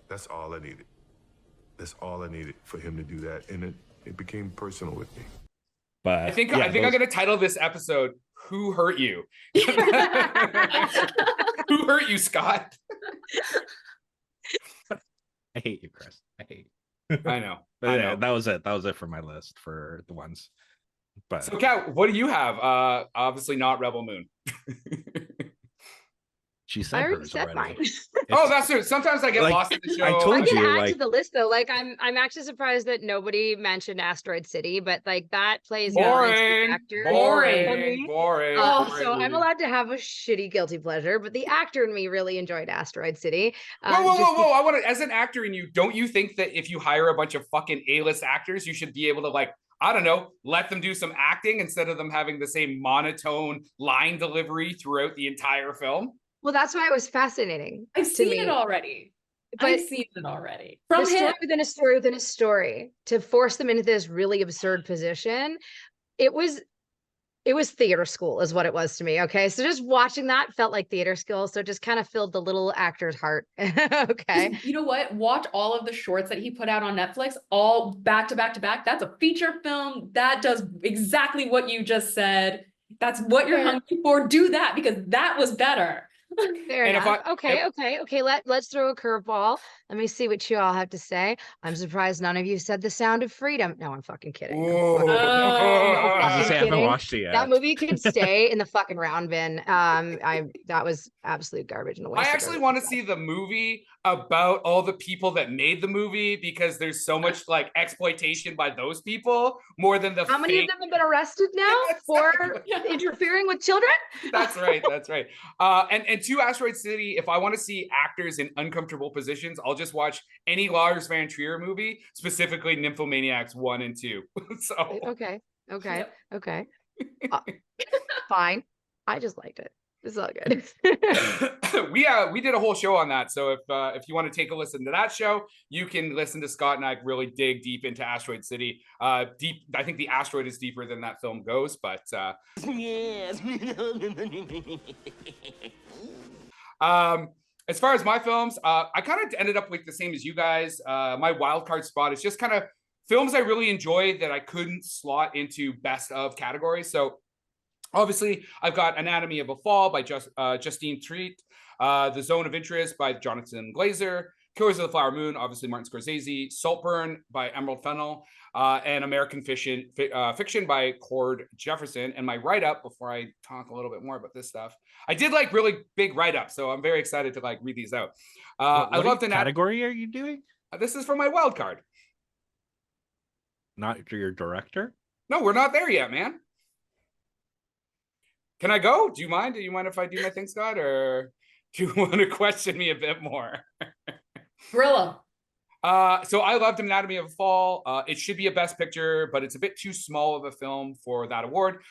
That's all I needed. That's all I needed for him to do that, and it became personal with me. But I think yeah, I'm gonna title this episode "Who Hurt You." Who hurt you, Scott? I hate you, Chris. I hate you. I know. But I yeah, know. that was it. That was it for my list for the ones. But So, Kat, what do you have? Obviously not Rebel Moon. she I said already hers said already. mine. Oh, that's true. Sometimes I get Like, lost in the show. I told I can you, add like, to the list though. Like I'm actually surprised that nobody mentioned Asteroid City, but like that plays more into the Boring, actor. Boring. boring, boring. Oh, boring so I'm movie. allowed to have a shitty guilty pleasure, but the actor in me really enjoyed Asteroid City. Whoa! I want to, as an actor in you, don't you think that if you hire a bunch of fucking A-list actors, you should be able to like, I don't know, let them do some acting instead of them having the same monotone line delivery throughout the entire film? Well, that's why it was fascinating I've to seen me. it already. But I've seen it already. the From story him. within a story within a story to force them into this really absurd position, it was theater school is what it was to me. Okay. So just watching that felt like theater school. So it just kind of filled the little actor's heart. Okay. You know what? Watch all of the shorts that he put out on Netflix, all back to back to back. That's a feature film. That does exactly what you just said. That's what you're Fair. hungry for. Do that because that was better. Fair And if enough. I- Okay. Let's throw a curveball. Let me see what you all have to say. I'm surprised none of you said The Sound of Freedom. No, I'm fucking kidding. Ooh. I'm I was fucking gonna say I haven't kidding. watched it yet. That movie could stay in the fucking round bin. That was absolute garbage and a waste. I of actually everybody's want to time. see the movie about all the people that made the movie because there's so much like exploitation by those people more than the How many of fake. them have been arrested now for interfering with children? That's right. And to Asteroid City, if I want to see actors in uncomfortable positions, I'll just watch any Lars Van Trier movie, specifically Nymphomaniacs 1 and 2. So Okay. Yep. Fine. I just liked it. It's all good. we did a whole show on that. So if you want to take a listen to that show, you can listen to Scott and I really dig deep into Asteroid City. Deep. I think the asteroid is deeper than that film goes, but Yes. as far as my films, I kind of ended up like the same as you guys. My wild card spot is just kind of films I really enjoyed that I couldn't slot into best of categories. So obviously, I've got Anatomy of a Fall by Justine Triet, The Zone of Interest by Jonathan Glazer, Killers of the Flower Moon, obviously Martin Scorsese, Saltburn by Emerald Fennell, and American Fiction by Cord Jefferson. And my write-up, before I talk a little bit more about this stuff, I did like really big write-ups, so I'm very excited to like read these out. I love the category are you doing? This is for my wild card. Not your director? No, we're not there yet, man. Can I go? Do you mind? Do you mind if I do my thing, Scott? Or do you want to question me a bit more? Gorilla. So I loved Anatomy of a Fall. It should be a Best Picture, but it's a bit too small of a film for that award.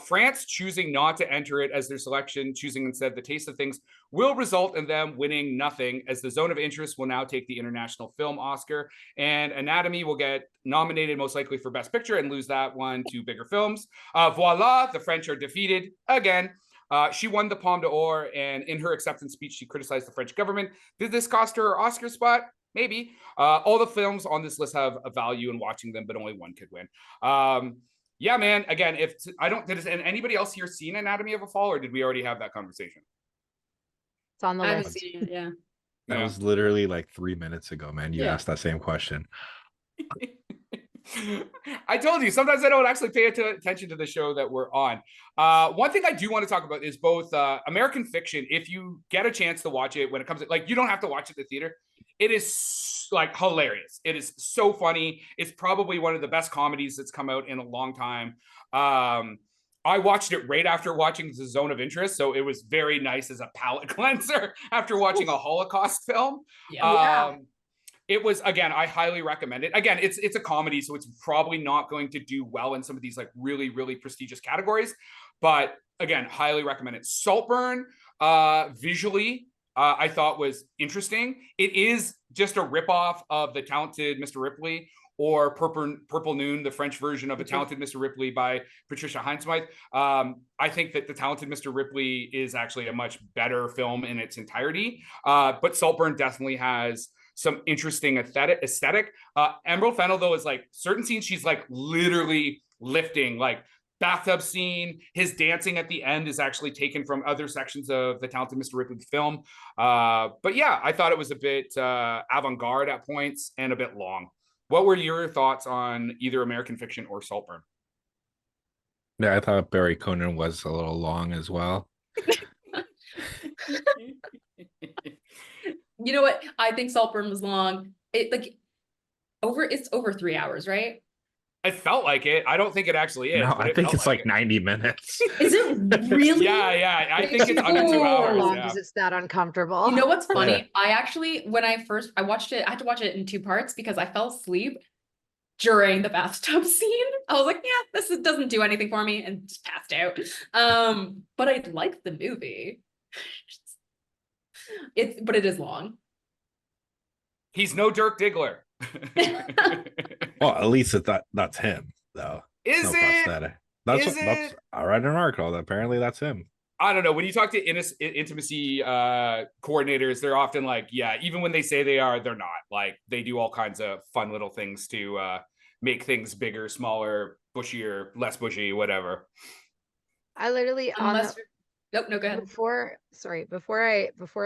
France choosing not to enter it as their selection, choosing instead The Taste of Things, will result in them winning nothing, as The Zone of Interest will now take the International Film Oscar, and Anatomy will get nominated most likely for Best Picture and lose that one to bigger films. Voila, the French are defeated again. She won the Palme d'Or, and in her acceptance speech, she criticized the French government. Did this cost her her Oscar spot? Maybe. All the films on this list have a value in watching them, but only one could win. Yeah, man. Again, did anybody else here seen Anatomy of a Fall, or did we already have that conversation? It's on the I haven't list. seen it, yeah. That was literally like 3 minutes ago, man. You asked that same question. I told you, sometimes I don't actually pay attention to the show that we're on. One thing I do want to talk about is both American Fiction. If you get a chance to watch it when it comes to, like, you don't have to watch it at the theater. It is like hilarious. It is so funny. It's probably one of the best comedies that's come out in a long time. I watched it right after watching The Zone of Interest, so it was very nice as a palate cleanser after watching a Holocaust film. Yeah. It was, again, I highly recommend it. Again, it's a comedy, so it's probably not going to do well in some of these like really, really prestigious categories. But again, highly recommend it. Saltburn, visually, I thought was interesting. It is just a ripoff of The Talented Mr. Ripley, or Purple Noon, the French version of A Talented Mr. Ripley by Patricia Highsmith. I think that The Talented Mr. Ripley is actually a much better film in its entirety. But Saltburn definitely has some interesting aesthetic. Emerald Fennell, though, is like certain scenes she's like literally lifting, like bathtub scene. His dancing at the end is actually taken from other sections of the Talented Mr. Ripley film. But yeah, I thought it was a bit avant-garde at points and a bit long. What were your thoughts on either American Fiction or Saltburn? Yeah, I thought Barry Conan was a little long as well. You know what? I think Saltburn was long. It's over 3 hours, right? It felt like it. I don't think it actually is. No, I think it's like 90 minutes. Is it really? Yeah. I think it's under 2 How hours. long Yeah. because it's that uncomfortable. You know what's funny? Yeah. I actually, when I watched it, I had to watch it in 2 parts because I fell asleep during the bathtub scene. I was like, yeah, this doesn't do anything for me, and just passed out. But I liked the movie. But it is long. He's no Dirk Diggler. Well, at least that's him, though. Is No it? prosthetic. Is That's it? I read an article that apparently that's him. I don't know. When you talk to intimacy coordinators, they're often like, yeah, even when they say they are, they're not. Like, they do all kinds of fun little things to make things bigger, smaller, bushier, less bushy, whatever. I literally Nope, no, go ahead. Before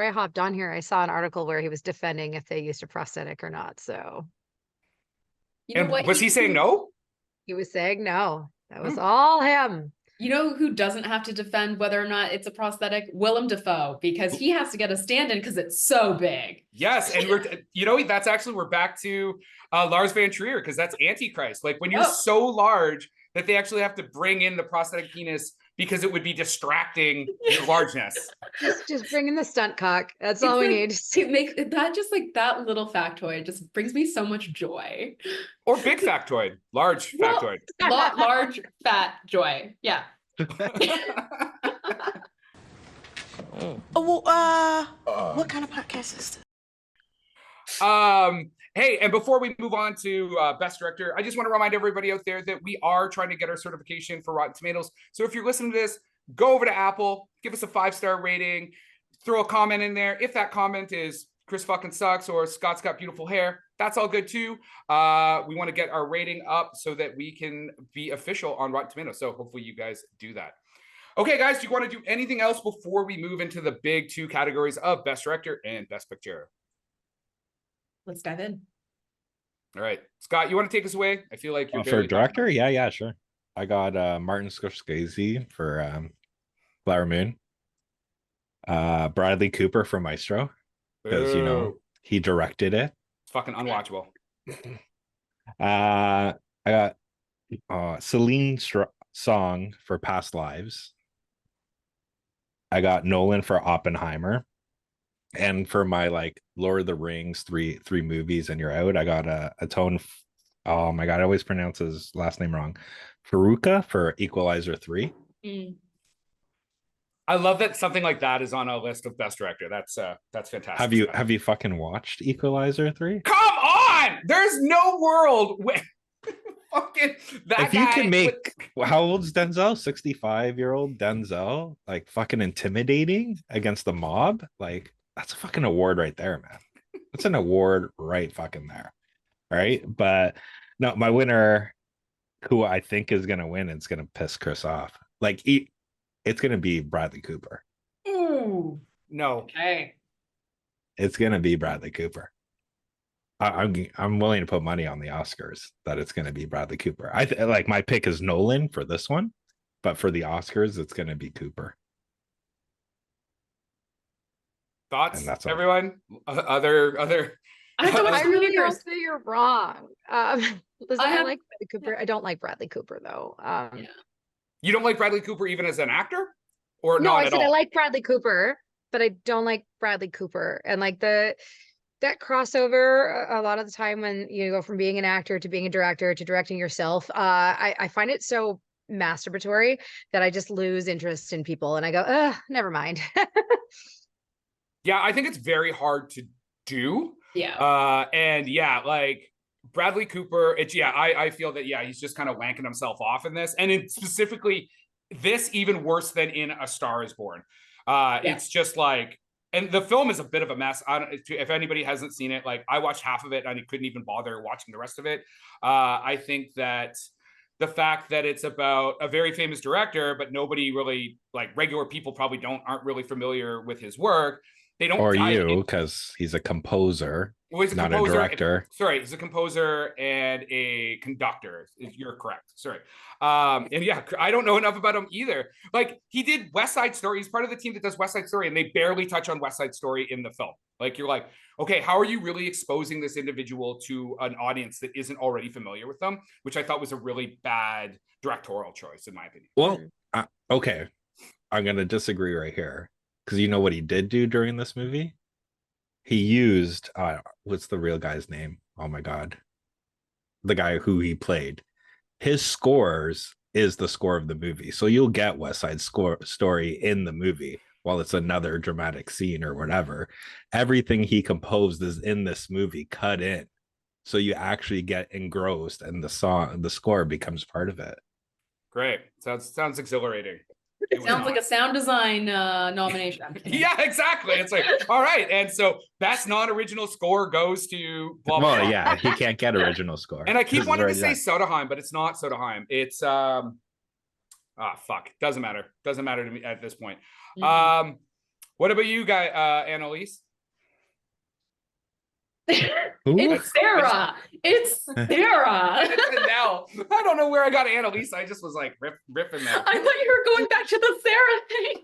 I hopped on here, I saw an article where he was defending if they used a prosthetic or not. So You know And what? was he saying no? he was saying no. That was all him. You know who doesn't have to defend whether or not it's a prosthetic? Willem Dafoe, because he has to get a stand-in because it's so big. Yes, and that's actually, we're back to Lars Van Trier, because that's Antichrist. Like when you're Oh. so large that they actually have to bring in the prosthetic penis because it would be distracting your largeness. Just bring in the stunt cock. That's all we need. It makes that just like that little factoid just brings me so much joy. Or big factoid, large Well, factoid. Large fat joy. Yeah. What kind of podcast is this? Hey, and before we move on to Best Director, I just want to remind everybody out there that we are trying to get our certification for Rotten Tomatoes. So if you're listening to this, go over to Apple, give us a 5-star rating, throw a comment in there. If that comment is Chris fucking sucks or Scott's got beautiful hair, that's all good too. We want to get our rating up so that we can be official on Rotten Tomatoes. So hopefully you guys do that. Okay, guys, do you want to do anything else before we move into the big 2 categories of Best Director and Best Picture? Let's dive in. All right, Scott, you want to take us away? I feel like you're For director, yeah, sure. I got Martin Scorsese for Flower Moon, Bradley Cooper for Maestro, because he directed it. It's fucking unwatchable. I got Celine Song for Past Lives. I got Nolan for Oppenheimer. And for my like Lord of the Rings three movies and you're out, I got a tone. Oh my god, I always pronounce his last name wrong. Faruka for Equalizer 3. I love that something like that is on a list of Best Director. That's fantastic. Have you fucking watched Equalizer 3? Come on! There's no world where fucking that if you can make how old's Denzel? 65-year-old Denzel like fucking intimidating against the mob, like. That's a fucking award right there, man. That's an award right fucking there. All right. But no, my winner, who I think is going to win, it's going to piss Chris off. Like, it's going to be Bradley Cooper. Ooh. No. Okay. It's going to be Bradley Cooper. I'm willing to put money on the Oscars that it's going to be Bradley Cooper. Like my pick is Nolan for this one, but for the Oscars, it's going to be Cooper. Thoughts, everyone? Other. I really don't say you're wrong. Listen, I like Bradley Cooper. Yeah. I don't like Bradley Cooper though. You don't like Bradley Cooper even as an actor, or no? Not I at said all? I like Bradley Cooper, but I don't like Bradley Cooper. And like that crossover a lot of the time when you go from being an actor to being a director to directing yourself, I find it so masturbatory that I just lose interest in people and I go, never mind. Yeah, I think it's very hard to do. Yeah. And yeah, like Bradley Cooper, I feel that, he's just kind of wanking himself off in this. And specifically this even worse than in A Star Is Born. It's just like, and the film is a bit of a mess. If anybody hasn't seen it, like I watched half of it and I couldn't even bother watching the rest of it. I think that the fact that it's about a very famous director, but nobody really, like regular people probably aren't really familiar with his work. They don't. Or you, because he's a composer, he's a not composer, a director. He's a composer and a conductor. You're correct. Sorry. And yeah, I don't know enough about him either. Like he did West Side Story. He's part of the team that does West Side Story, and they barely touch on West Side Story in the film. Like you're like, okay, how are you really exposing this individual to an audience that isn't already familiar with them? Which I thought was a really bad directorial choice, in my opinion. Well, okay, I'm gonna disagree right here. Because you know what he did do during this movie? He used, what's the real guy's name? Oh my God. The guy who he played. His scores is the score of the movie. So you'll get West Side Story in the movie while it's another dramatic scene or whatever. Everything he composed is in this movie, cut in. So you actually get engrossed and the score becomes part of it. Great. Sounds exhilarating. It sounds like a sound design nomination. Yeah, exactly. It's like, all right. And so best non-original score goes to blah, blah, Well, blah. yeah, he can't get original score. And I keep wanting to say Sodaheim, but it's not Sodaheim. It's fuck. Doesn't matter to me at this point. What about you guys, Annalise? It's Sarah. It's Sarah. Anelle. I don't know where I got Annalise. I just was like riffing there. I thought you were going back to the Sarah thing.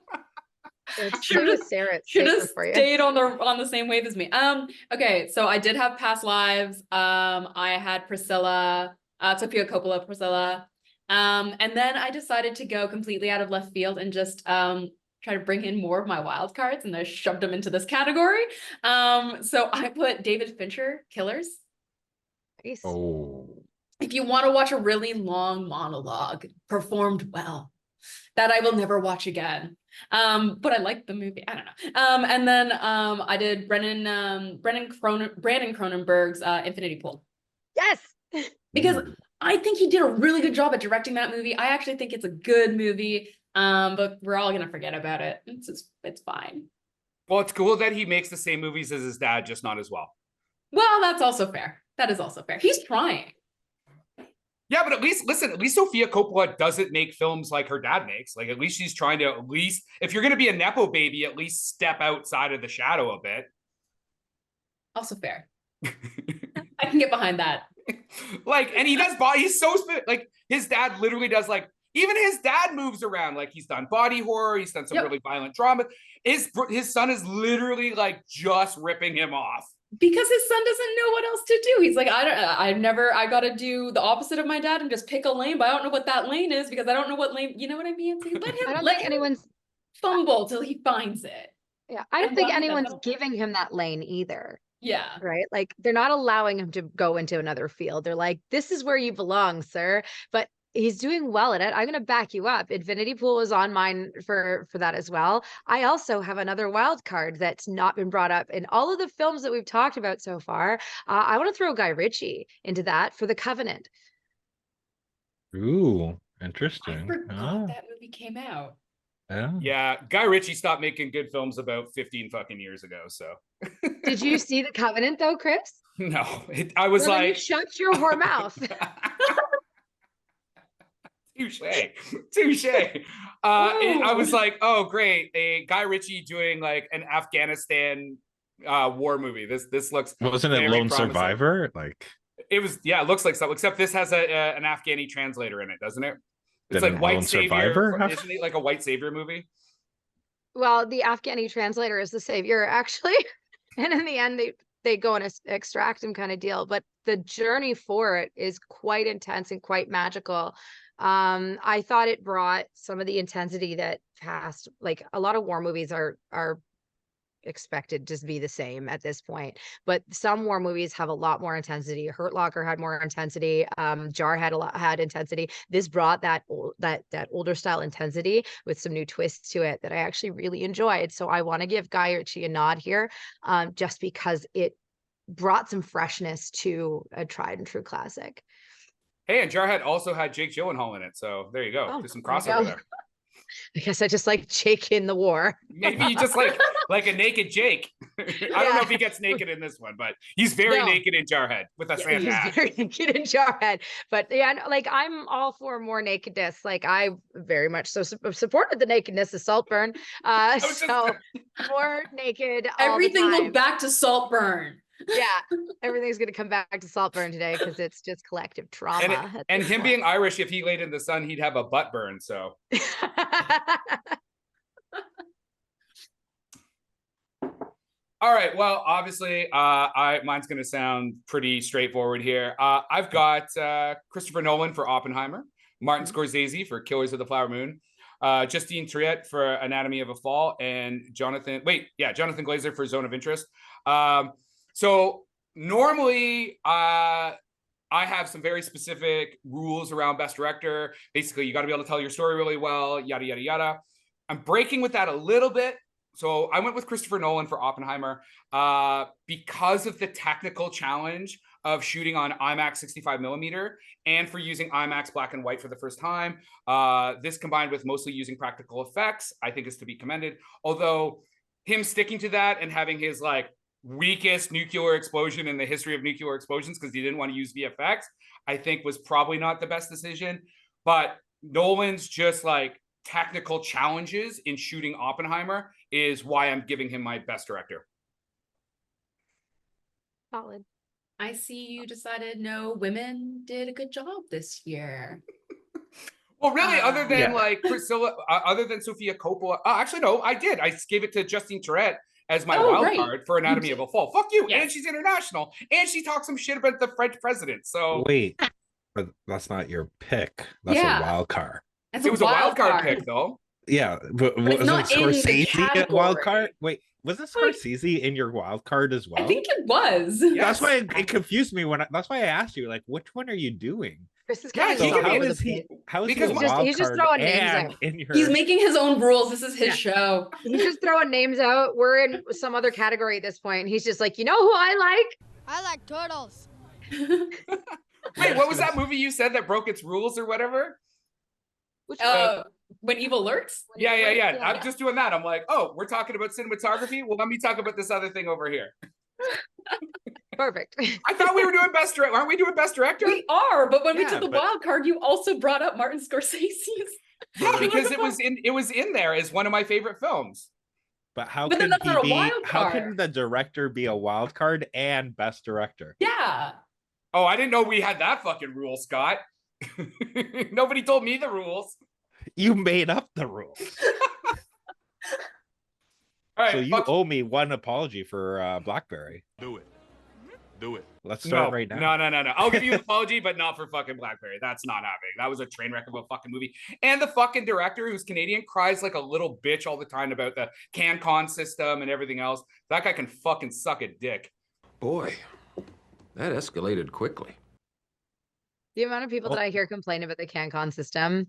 It's Should with have Sarah. It's should have safer for you. stayed on the same wave as me. Okay, so I did have past lives. I had Priscilla, Sofia Coppola, Priscilla. And then I decided to go completely out of left field and just try to bring in more of my wild cards, and I shoved them into this category. So I put David Fincher, Killers. Nice. Oh. If you want to watch a really long monologue performed well, that I will never watch again. But I liked the movie. I don't know. And then I did Brandon Cronenberg's Infinity Pool. Yes. Because I think he did a really good job at directing that movie. I actually think it's a good movie. But we're all gonna forget about it. It's fine. Well, it's cool that he makes the same movies as his dad, just not as well. Well, that's also fair. That is also fair. He's trying. Yeah, but at least Sofia Coppola doesn't make films like her dad makes. Like, at least she's trying to, at least, if you're going to be a Nepo baby, at least step outside of the shadow a bit. Also fair. I can get behind that. Like, and he does body, he's so, like, his dad literally does, like, even his dad moves around. Like, he's done body horror, he's done some really violent drama. His son is literally, like, just ripping him off. Because his son doesn't know what else to do. He's like, I gotta do the opposite of my dad and just pick a lane, but I don't know what that lane is because I don't know what lane, you know what I mean? So let him anyone's fumble till he finds it. Yeah, I don't think anyone's giving him that lane either. Yeah. Right? Like, they're not allowing him to go into another field. They're like, this is where you belong, sir. But he's doing well at it. I'm going to back you up. Infinity Pool was on mine for that as well. I also have another wild card that's not been brought up in all of the films that we've talked about so far. I want to throw Guy Ritchie into that for The Covenant. Ooh, interesting. I forgot that movie came out. Yeah, Guy Ritchie stopped making good films about 15 fucking years ago. So, did you see The Covenant though, Chris? No, I was well, like, you shut your whore mouth. Touche. I was like, oh great, a Guy Ritchie doing like an Afghanistan war movie. This looks, wasn't it Lone promising. Survivor? Like, it was, yeah, it looks like something, except this has an Afghani translator in it, doesn't it? It's like White Savior. Isn't it like a white savior movie? Well, the Afghani translator is the savior, actually. And in the end, they go and extract him, kind of deal. But the journey for it is quite intense and quite magical. I thought it brought some of the intensity that past, like, a lot of war movies are expected to be the same at this point, but some war movies have a lot more intensity. Hurt Locker had more intensity. Jar had intensity. This brought that older style intensity with some new twists to it that I actually really enjoyed. So I want to give Guy Ritchie a nod here, just because it brought some freshness to a tried and true classic. Hey, and Jarhead also had Jake Gyllenhaal in it, so there you go. Oh, there's some crossover there. I guess I just like Jake in the war. Maybe you just like a naked Jake. I don't know if he gets naked in this one, but he's very naked in Jarhead with a Santa hat. He's very naked in Jarhead. But yeah, like, I'm all for more nakedness. Like, I very much so supported the nakedness of Saltburn. So more naked. Everything all the time. went back to Saltburn. Yeah, everything's gonna come back to Saltburn today because it's just collective trauma. And him being Irish, if he laid in the sun, he'd have a butt burn. So. All right. Well, obviously, mine's gonna sound pretty straightforward here. I've got Christopher Nolan for Oppenheimer, Martin Scorsese for Killers of the Flower Moon, Justine Triet for Anatomy of a Fall, and Jonathan Glazer for Zone of Interest. So normally, I have some very specific rules around Best Director. Basically, you got to be able to tell your story really well, yada, yada, yada. I'm breaking with that a little bit. So I went with Christopher Nolan for Oppenheimer because of the technical challenge of shooting on IMAX 65 millimeter and for using IMAX black and white for the first time. This combined with mostly using practical effects, I think is to be commended. Although him sticking to that and having his like weakest nuclear explosion in the history of nuclear explosions because he didn't want to use VFX, I think was probably not the best decision. But Nolan's just like technical challenges in shooting Oppenheimer is why I'm giving him my best director. Solid. I see you decided no, women did a good job this year. Well, really, other than Yeah. like Priscilla, other than Sofia Coppola, actually, no, I did. I gave it to Justine Tourette as my wild right. card for Anatomy of a Fall. Fuck you. Yes. And she's international. And she talks some shit about the French president. So Wait, but that's not your pick. That's Yeah. a wild card. That's it was a wild card pick, though. Yeah, but But it's wasn't not in the Scorsese a wild category. card? Wait, was it Like- Scorsese in your wild card as well? I think it was. Yeah. That's why it confused me that's why I asked you, like, which one are you doing? Chris is Yeah, kind of he So can all be- over the is he? place. How is Because he a he's just- wild he's just card throwing names and out. in your? He's making his own rules. This is his Yeah. show. He's just throwing names out. We're in some other category at this point. He's just like, you know who I like? I like turtles. Wait, what was that movie you said that broke its rules or whatever? Which When evil lurks. Yeah. I'm just doing that. I'm like, oh, we're talking about cinematography. Well, let me talk about this other thing over here. Perfect. I thought we were doing best director. Aren't we doing best director? We are, but when we Yeah, took the but- wild card, you also brought up Martin Scorsese's. Yeah, because it was in there as one of my favorite films. But how But then can that's not a he be? wild How card. can the director be a wild card and best director? Yeah. Oh, I didn't know we had that fucking rule, Scott. Nobody told me the rules. You made up the rules, All right, so you fuck- owe me one apology for Blackberry. Do it. Do it. Let's start no, right now. No. I'll give you an apology, but not for fucking Blackberry. That's not happening. That was a train wreck of a fucking movie. And the fucking director, who's Canadian, cries like a little bitch all the time about the CanCon system and everything else. That guy can fucking suck a dick. Boy, that escalated quickly. The amount of people that I hear complain about the CanCon system.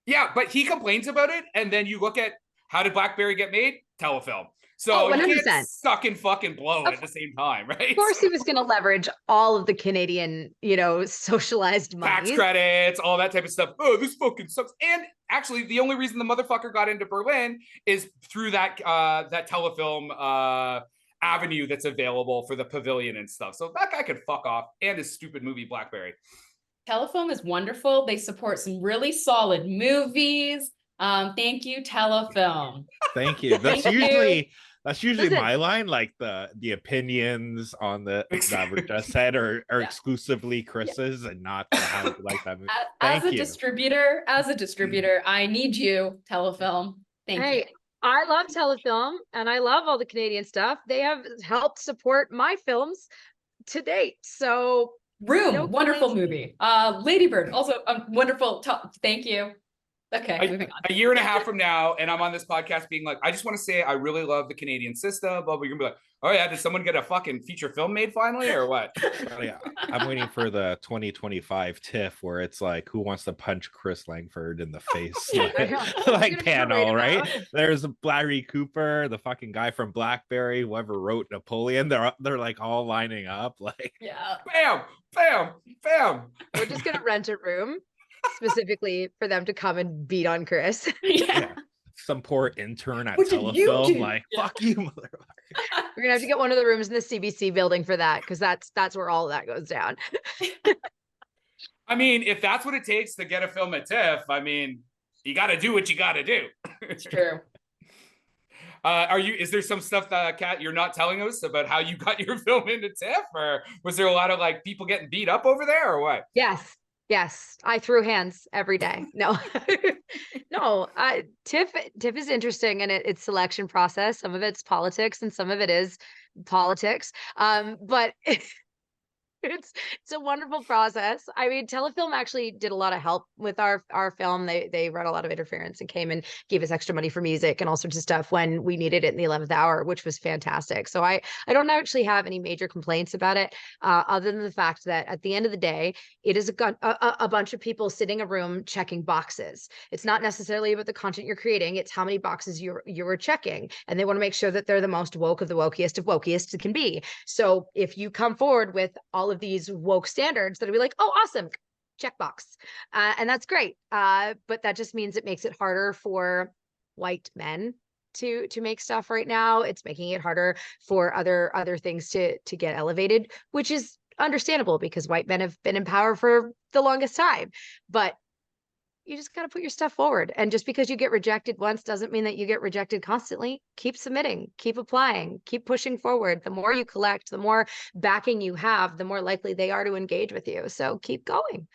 Yeah, but he complains about it, and then you look at how did Blackberry get made? Telefilm. So Oh, you can't 100%. suck and fucking blow at the same time, right? Of course, he was going to leverage all of the Canadian, socialized Tax money. credits, all that type of stuff. Oh, this fucking sucks. And actually, the only reason the motherfucker got into Berlin is through that that telefilm avenue that's available for the pavilion and stuff. So that guy can fuck off, and his stupid movie Blackberry. Telefilm is wonderful. They support some really solid movies. Thank you, Telefilm. Thank you. That's Thank you. usually Listen. my line. Like the opinions on the that were just said are Yeah. exclusively Chris's and not how you like that movie. As a Thank you. distributor, I need you, Telefilm. Thank you. Hey, I love Telefilm and I love all the Canadian stuff. They have helped support my films to date. So Room, No wonderful complaints. movie. Ladybird, also wonderful. Thank you. Okay, moving on. A year and a half from now, and I'm on this podcast being like, I just want to say I really love the Canadian system. But you're gonna be like, oh yeah, did someone get a fucking feature film made finally, or what? Well, yeah, I'm waiting for the 2025 TIFF where it's like, who wants to punch Chris Langford in the face? Yeah, like I'm like gonna go panel, right right? There's Larry Cooper, the fucking guy from Blackberry, whoever wrote Napoleon. They're like all lining up, like Yeah. Bam, bam, bam. we're just going to rent a room specifically for them to come and beat on Chris. Yeah. yeah, some poor intern at What did you Telefilm, do? like Yeah. fuck you, mother. We're going to have to get one of the rooms in the CBC building for that because that's where all of that goes down. I mean, if that's what it takes to get a film at TIFF, I mean, you got to do what you got to do. It's true. Is there some stuff that Kat you're not telling us about how you got your film into TIFF, or was there a lot of like people getting beat up over there, or what? Yes, I threw hands every day. No, no. TIFF is interesting in its selection process. Some of it's politics, and some of it is politics. But it's a wonderful process. I mean, Telefilm actually did a lot of help with our film. They read a lot of interference and came and gave us extra money for music and all sorts of stuff when we needed it in the 11th hour, which was fantastic. So I don't actually have any major complaints about it, other than the fact that at the end of the day, it is a bunch of people sitting in a room checking boxes. It's not necessarily about the content you're creating. It's how many boxes you're checking. And they want to make sure that they're the most woke of the wokiest of wokiest it can be. So if you come forward with all of these woke standards, that'll be like, oh, awesome, checkbox. And that's great. But that just means it makes it harder for white men to make stuff right now. It's making it harder for other things to get elevated, which is understandable because white men have been in power for the longest time. But you just got to put your stuff forward. And just because you get rejected once doesn't mean that you get rejected constantly. Keep submitting, keep applying, keep pushing forward. The more you collect, the more backing you have, the more likely they are to engage with you. So keep going.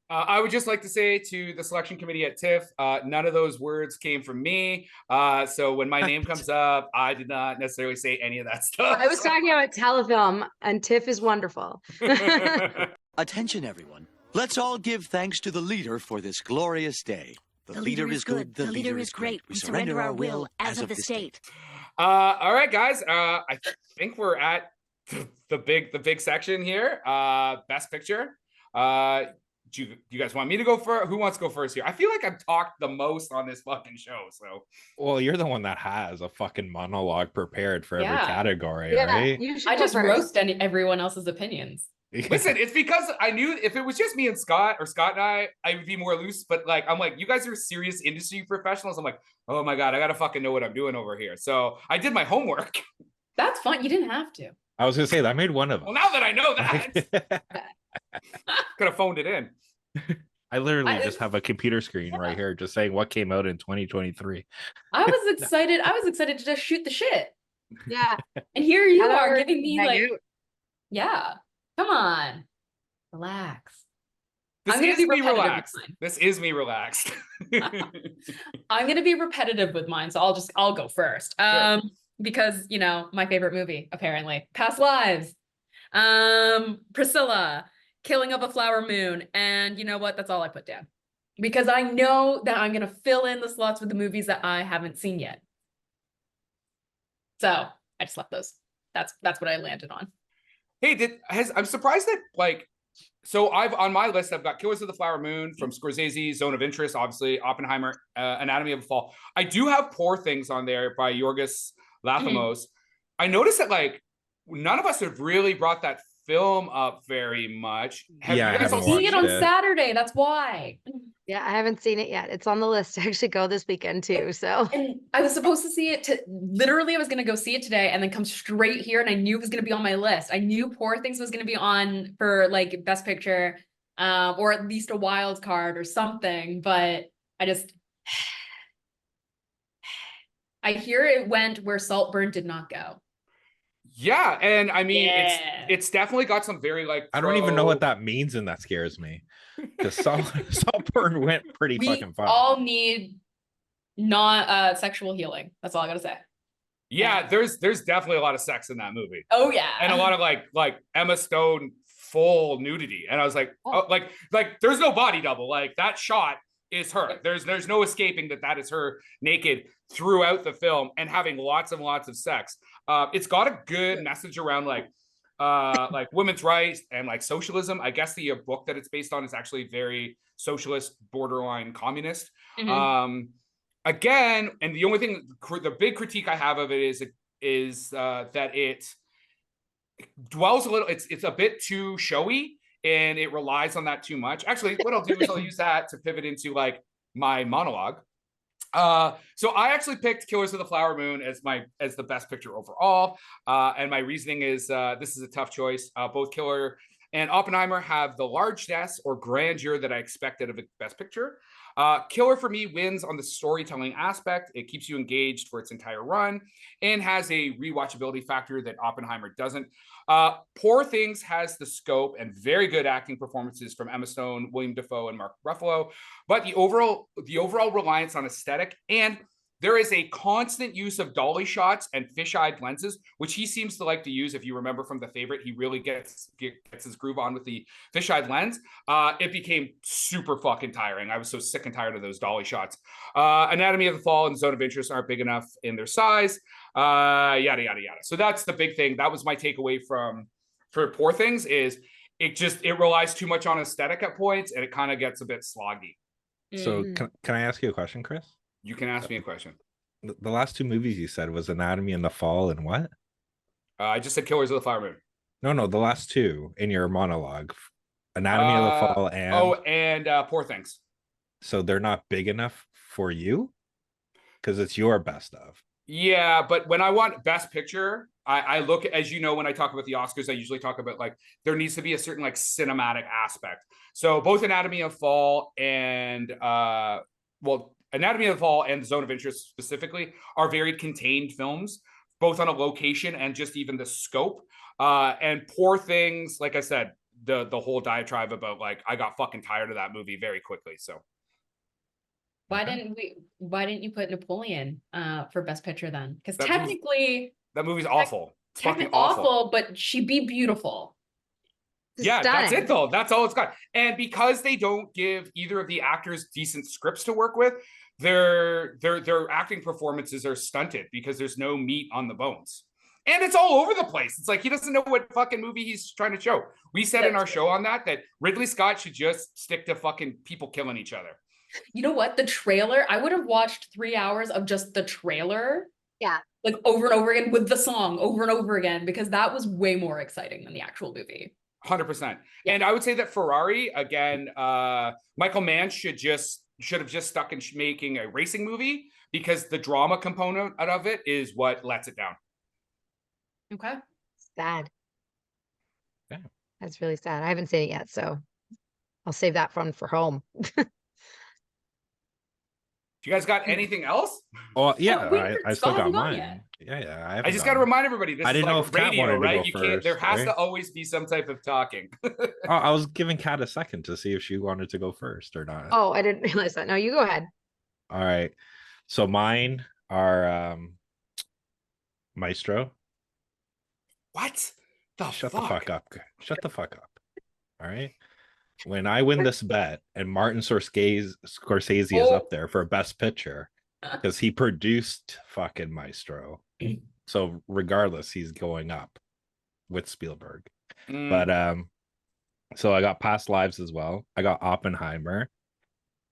I would just like to say to the selection committee at TIFF, none of those words came from me. So when my name comes up, I did not necessarily say any of that stuff. I was talking about telefilm, and TIFF is wonderful. Attention, everyone. Let's all give thanks to the leader for this glorious day. The leader is good. The leader is great. We surrender our will as of the state. All right, guys. I think we're at the big section here. Best picture. Do you guys want me to go first? Who wants to go first here? I feel like I've talked the most on this fucking show. So, well, you're the one that has a fucking monologue prepared for every Yeah. category, right? I just roast everyone else's opinions. Listen, it's because I knew if it was just me and Scott or Scott and I would be more loose. But like, I'm like, you guys are serious industry professionals. I'm like, oh my God, I gotta fucking know what I'm doing over here. So I did my homework. That's fine. You didn't have to. I was gonna say that I made one of them. Well, now that I know that, could have phoned it in. I literally just have a computer screen right here just saying what came out in 2023. I was excited. I was excited to just shoot the shit. Yeah. And here you Hello, are giving me hang like, out. yeah, come on, relax. This I'm gonna is be me repetitive with relaxed. mine. This is me relaxed. I'm gonna be repetitive with mine, so I'll go first. Sure. Because you know, my favorite movie, apparently. Past Lives. Priscilla, Killing of a Flower Moon, and you know what? That's all I put down. Because I know that I'm gonna fill in the slots with the movies that I haven't seen yet. So I just left those. That's what I landed on. Hey, I'm surprised that like, so I've on my list I've got Killers of the Flower Moon from Scorsese, Zone of Interest, obviously Oppenheimer, Anatomy of a Fall. I do have Poor Things on there by Yorgos Lanthimos. I noticed that like none of us have really brought that film up very much. Yeah, I haven't Seeing it on watched it. Saturday. That's why. Yeah, I haven't seen it yet. It's on the list to actually go this weekend too. So And I was supposed to see it literally I was gonna go see it today and then come straight here, and I knew it was gonna be on my list. I knew Poor Things was gonna be on for like Best Picture, or at least a wild card or something, but I hear it went where Saltburn did not go. Yeah, and I mean Yeah. it's definitely got some very like I don't even know what that means, and that scares me. Because Saltburn went pretty We fucking far. all need not sexual healing. That's all I gotta say. Yeah, there's definitely a lot of sex in that movie. Oh yeah. And a lot of like Emma Stone full nudity. And I was like, oh, like there's no body double. Like that shot is her. There's no escaping that is her naked throughout the film and having lots and lots of sex. It's got a good message around like women's rights and like socialism. I guess the book that it's based on is actually very socialist, borderline communist. Again, and the only thing, the big critique I have of it is that it dwells a little. It's a bit too showy, and it relies on that too much. Actually, what I'll do is I'll use that to pivot into like my monologue. So I actually picked Killers of the Flower Moon as the best picture overall. And my reasoning is this is a tough choice. Both Killer and Oppenheimer have the largeness or grandeur that I expected of a best picture. Killer for me wins on the storytelling aspect. It keeps you engaged for its entire run and has a rewatchability factor that Oppenheimer doesn't. Poor Things has the scope and very good acting performances from Emma Stone, William Dafoe, and Mark Ruffalo, but the overall reliance on aesthetic, and there is a constant use of dolly shots and fisheye lenses, which he seems to like to use. If you remember from The Favorite, he really gets his groove on with the fisheye lens. It became super fucking tiring. I was so sick and tired of those dolly shots. Anatomy of the Fall and Zone of Interest aren't big enough in their size. Yada, yada, yada. So that's the big thing. That was my takeaway for Poor Things is it relies too much on aesthetic at points, and it kind of gets a bit sloggy. So can I ask you a question, Chris? You can ask me a question. The last two movies you said was Anatomy in the Fall and what? I just said Killers of the Flower Moon. No, the last two in your monologue. Anatomy of the Fall and... Poor Things. So they're not big enough for you? Because it's your best of. Yeah, but when I want Best Picture, I look, as you know, when I talk about the Oscars, I usually talk about like there needs to be a certain like cinematic aspect. So both Anatomy of Fall and Anatomy of Fall and Zone of Interest specifically are very contained films, both on a location and just even the scope. And Poor Things, like I said, the whole diatribe about like I got fucking tired of that movie very quickly. So Why didn't you put Napoleon for Best Picture then? Because That movie's- technically that movie's awful. It's fucking technically awful. awful, but she be beautiful. Yeah, that's Stunning. it though. That's all it's got. And because they don't give either of the actors decent scripts to work with, their acting performances are stunted because there's no meat on the bones. And it's all over the place. It's like he doesn't know what fucking movie he's trying to show. We said in our show on that Ridley Scott should just stick to fucking people killing each other. You know what? The trailer, I would have watched 3 hours of just the trailer. Yeah. Like over and over again with the song over and over again, because that was way more exciting than the actual movie. 100%. And I would say that Ferrari, again, Michael Mann should have just stuck in making a racing movie because the drama component of it is what lets it down. Okay. Sad. Yeah. That's really sad. I haven't seen it yet, so I'll save that one for home. You guys got anything else? Oh yeah, we I still got haven't gone mine. yet. Yeah. I just got to remind everybody, this I is didn't know like if Kat radio, wanted to right? go You can't. There first, has right? to always be some type of talking. Oh, I was giving Kat a second to see if she wanted to go first or not. Oh, I didn't realize that. No, you go ahead. All right. So mine are Maestro. What the Shut fuck? the fuck up. Shut the fuck up. All right. When I win this bet and Martin Scorsese is up there for Best Picture because he produced fucking Maestro. So regardless, he's going up with Spielberg. But so I got Past Lives as well. I got Oppenheimer.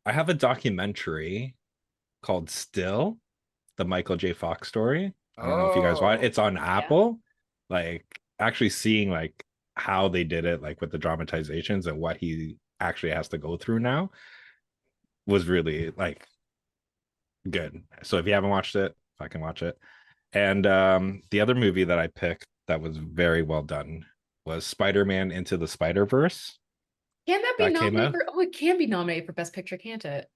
I have a documentary called Still, the Michael J. Fox story. I don't know if you guys watch it. It's on Apple. Like actually seeing like how they did it, like with the dramatizations and what he actually has to go through now was really like good. So if you haven't watched it, fucking watch it. And the other movie that I picked that was very well done was Spider-Man Into the Spider-Verse. Can that be That came nominated out. for? Oh, it can be nominated for Best Picture, can't it?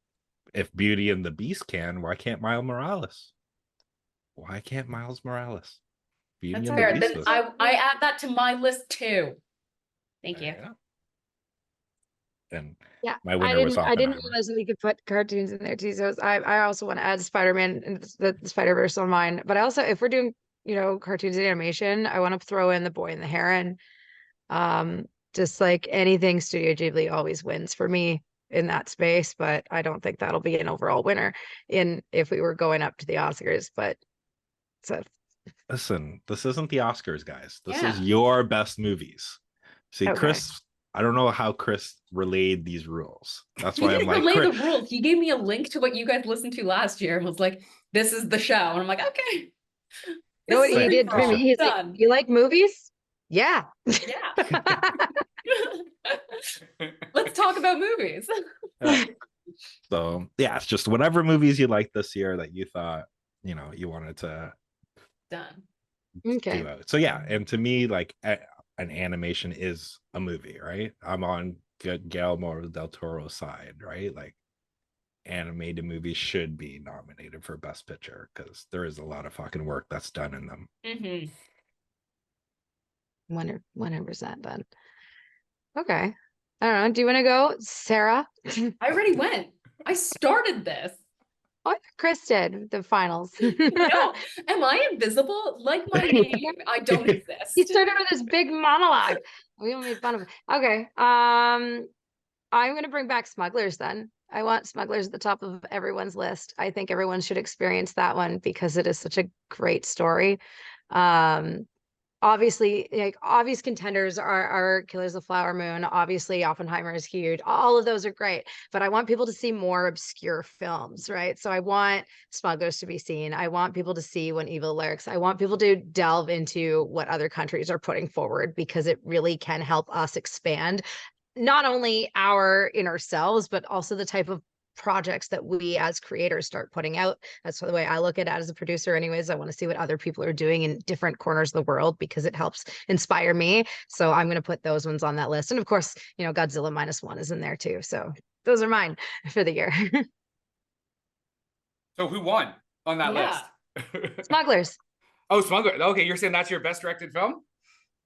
If Beauty and the Beast can, why can't Miles Morales? Why can't Miles Morales? Beauty That's and fair. the Then Beast. I add that to my list too. Thank you. And Yeah, my winner was I didn't Oppenheimer. realize that we could put cartoons in there too. So I also want to add Spider-Man and the Spider-Verse on mine. But I also, if we're doing, cartoons and animation, I want to throw in The Boy and the Heron. Just like anything Studio Ghibli always wins for me in that space, but I don't think that'll be an overall winner if we were going up to the Oscars. But so Listen, this isn't the Oscars, guys. This is Yeah. your best movies. See, Okay. Chris, I don't know how Chris relayed these rules. That's He why I'm didn't like, relay Chris, the rules. He gave me a link to what you guys listened to last year and was like, "This is the show," and I'm like, "Okay." you know what This is he a did for me? free-for-all. He's like, Done. "You like movies? Yeah." Yeah. Let's talk about movies. so yeah, it's just whatever movies you liked this year that you thought, you wanted to Done. Okay. do out. So yeah, and to me, like an animation is a movie, right? I'm on Guillermo del Toro's side, right? Like animated movies should be nominated for Best Picture because there is a lot of fucking work that's done in them. 100% then. Okay. I don't know. Do you want to go, Sarah? I already went. I started this. Oh, Chris did the finals. No, am I invisible? Like my name, I don't exist. He started with this big monologue. We all made fun of it. Okay. I'm gonna bring back Smugglers then. I want Smugglers at the top of everyone's list. I think everyone should experience that one because it is such a great story. Obviously, like obvious contenders are Killers of the Flower Moon. Obviously, Oppenheimer is huge. All of those are great, but I want people to see more obscure films, right? So I want Smugglers to be seen. I want people to see When Evil Lurks. I want people to delve into what other countries are putting forward because it really can help us expand not only our inner selves, but also the type of projects that we as creators start putting out. That's the way I look at it as a producer anyways. I want to see what other people are doing in different corners of the world because it helps inspire me. So I'm going to put those ones on that list. And of course, Godzilla -1 is in there too. So those are mine for the year. So who won on that list? Smugglers. Oh, Smugglers. Okay, you're saying that's your best directed film?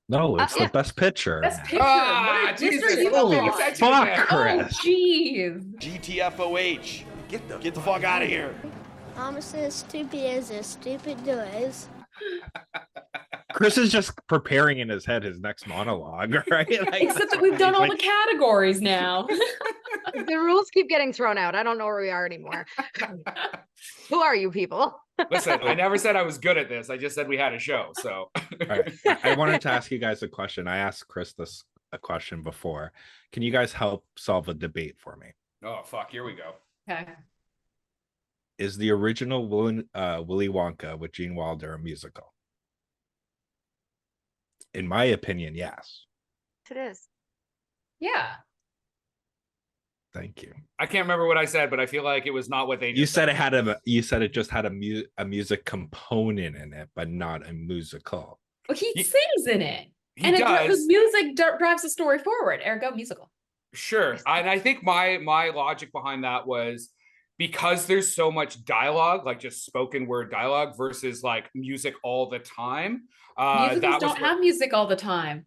No, it's the best picture. Best picture. Ah, Jesus. Holy Attention fuck, again. Chris. Oh, jeez. GTFOH. Get the fuck out of here. I'm as stupid as a stupid does. Chris is just preparing in his head his next monologue, right? Like, Except that we've done all the categories now. The rules keep getting thrown out. I don't know where we are anymore. Who are you people? Listen, I never said I was good at this. I just said we had a show. So all right. I wanted to ask you guys a question. I asked Chris a question before. Can you guys help solve a debate for me? oh fuck, here we go. Okay. Is the original Willy Wonka with Gene Wilder a musical? In my opinion, yes. It is. Yeah. Thank you. I can't remember what I said, but I feel like it was not what they You just said it had you said it just had a music component in it, but not a musical. Well, he sings in it. He And does. the music drives the story forward. Ergo musical. Sure. And I think my logic behind that was because there's so much dialogue, like just spoken word dialogue versus like music all the time. Musicals don't have music all the time.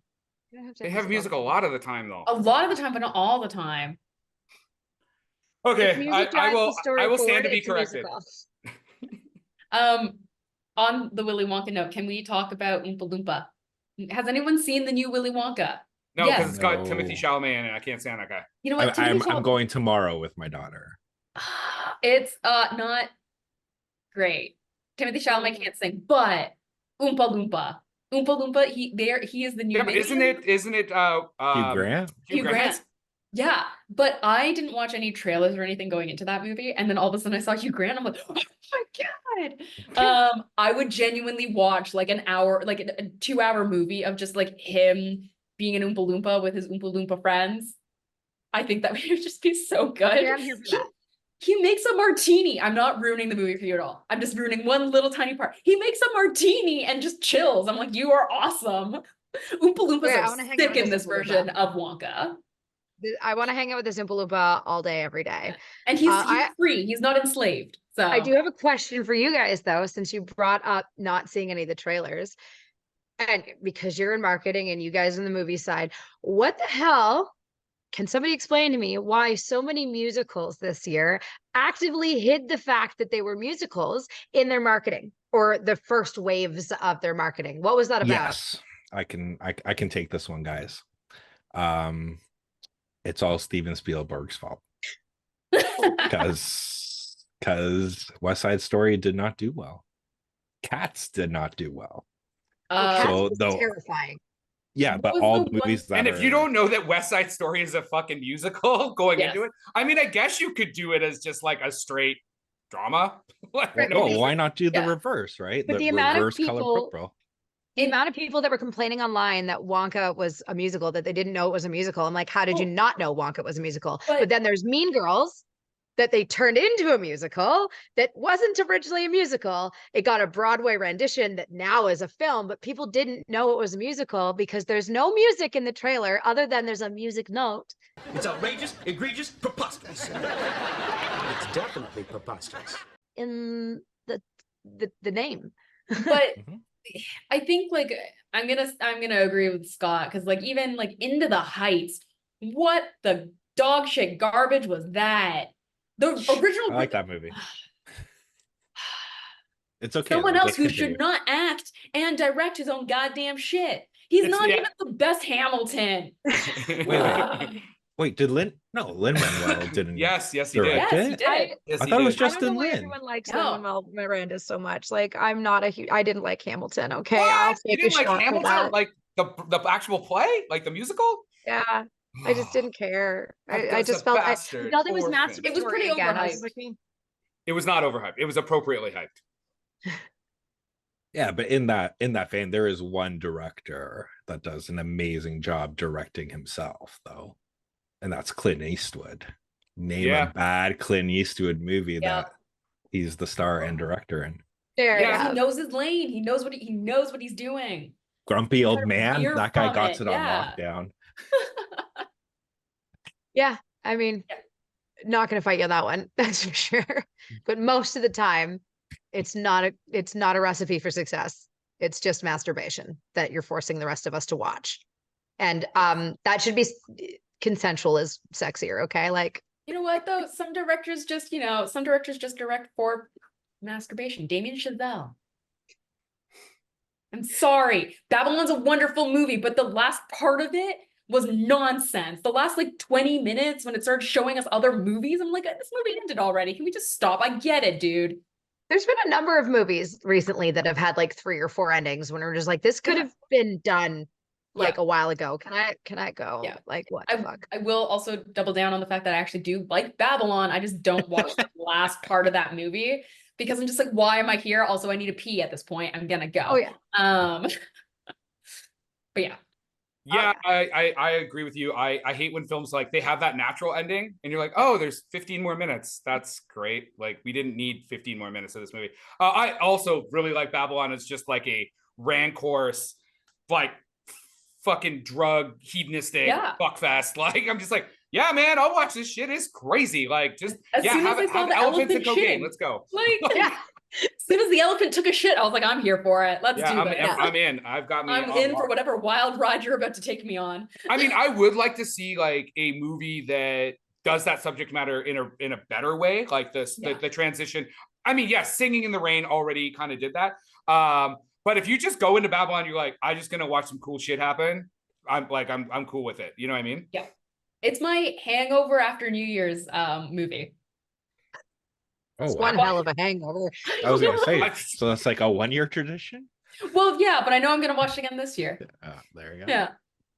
They have music a lot of the time though. A lot of the time, but not all the time. Okay, I will stand to be corrected. On the Willy Wonka note, can we talk about Oompa Loompa? Has anyone seen the new Willy Wonka? No, because it's got No. Timothy Chalamet in it. I can't stand that guy. You know what? I'm going tomorrow with my daughter. It's not great. Timothy Chalamet can't sing, but Oompa Loompa. Oompa Loompa, he is the new. Yeah, but isn't it Hugh Grant? Hugh Grant. Yeah, but I didn't watch any trailers or anything going into that movie, and then all of a sudden I saw Hugh Grant. I'm like, oh my god! I would genuinely watch like an hour, like a 2-hour movie of just like him being an Oompa Loompa with his Oompa Loompa friends. I think that would just be so good. Yeah, I'm here for that. He makes a martini. I'm not ruining the movie for you at all. I'm just ruining one little tiny part. He makes a martini and just chills. I'm like, you are awesome. Oompa Loompas Yeah, I are wanna hang out sick with in this this Oompa Loompa. version of Wonka. I want to hang out with this Oompa Loompa all day, every day. And he's I- free. He's not enslaved. So I do have a question for you guys, though, since you brought up not seeing any of the trailers. And because you're in marketing and you guys in the movie side, what the hell? Can somebody explain to me why so many musicals this year actively hid the fact that they were musicals in their marketing or the first waves of their marketing? What was that about? Yes, I can take this one, guys. It's all Steven Spielberg's fault. Because West Side Story did not do well. Cats did not do well. Cats So was though- terrifying. Yeah, but was all the the movies that And if you are- don't know that West Side Story is a fucking musical going Yes. into it, I mean, I guess you could do it as just like a straight drama. Like, Right, Well, because- why not do the Yeah. reverse, right? But the amount of reverse color people- purple. The amount of people that were complaining online that Wonka was a musical, that they didn't know it was a musical. I'm like, how did you Oh. not know Wonka was a musical? But- But then there's Mean Girls that they turned into a musical that wasn't originally a musical. It got a Broadway rendition that now is a film, but people didn't know it was a musical because there's no music in the trailer other than there's a music note. It's outrageous, egregious, preposterous. It's definitely preposterous. In the name. But Mhm. I think like I'm gonna agree with Scott because like even like Into the Heights, what the dog shit garbage was that? The original I like that movie. It's okay. someone though, else just who continue. should not act and direct his own goddamn shit. He's It's not the- even the best Hamilton. Wait, did Lin-Manuel didn't? yes, he did. Direct Yes, he it? did. Yes, I he thought it was did. I just don't know in why Lin. everyone likes No. Lin-Manuel Miranda so much. Like, I'm not a huge, I didn't like Hamilton. Okay, What? I'll You take a didn't like shot for Hamilton? that. Like the actual play? Like the musical? Yeah, I just didn't care. I That's just a felt bastard. I felt it was Orphan. masturbatory It was pretty again. I was overhyped. like, It was not overhyped. It was appropriately hyped. Yeah, but in that vein, there is one director that does an amazing job directing himself, though, and that's Clint Eastwood. Name Yeah. a bad Clint Eastwood movie Yeah. that he's the star and director in. Fair Yeah. He enough. knows his lane. He knows what he's doing. Grumpy Old Man, veer that guy from got it, it on yeah. lockdown. Yeah, I mean, Yeah. not gonna fight you on that one, that's for sure. But most of the time, it's not a recipe for success. It's just masturbation that you're forcing the rest of us to watch. And that should be consensual is sexier, okay? Like, You know what though? Some directors just direct for masturbation. Damien Chazelle. I'm sorry. Babylon's a wonderful movie, but the last part of it was nonsense. The last like 20 minutes when it started showing us other movies, I'm like, this movie ended already. Can we just stop? I get it, dude. there's been a number of movies recently that have had like 3 or 4 endings when we're just like, this could Yeah. have been done like Yeah. a while ago. Can I go? Yeah. Like, what the fuck? I will also double down on the fact that I actually do like Babylon. I just don't watch the last part of that movie because I'm just like, why am I here? Also, I need to pee at this point. I'm gonna go. Oh yeah. But yeah. Yeah, I agree with you. I hate when films like they have that natural ending and you're like, oh, there's 15 more minutes. That's great. Like we didn't need 15 more minutes of this movie. I also really like Babylon. It's just like a rancorous, like fucking drug hedonistic fuckfest. Like I'm just like, yeah, man, I'll watch this shit. It's crazy. Like just As soon as I saw have the elephants elephant and cocaine. shitting. Let's go. Like, Yeah. as soon as the elephant took a shit, I was like, I'm here for it. Let's do this. I'm in. I've got me. I'm in for whatever wild ride you're about to take me on. I mean, I would like to see like a movie that does that subject matter in a better way, like this the transition. I mean, yes, Singing in the Rain already kind of did that. But if you just go into Babylon, you're like, I'm just gonna watch some cool shit happen. I'm cool with it. You know what I mean? Yeah. It's my hangover after New Year's movie. Oh, It's wow. one hell of a hangover. I was gonna say, so that's like a 1-year tradition. Well, yeah, but I know I'm gonna watch it again this year. There you go. Yeah.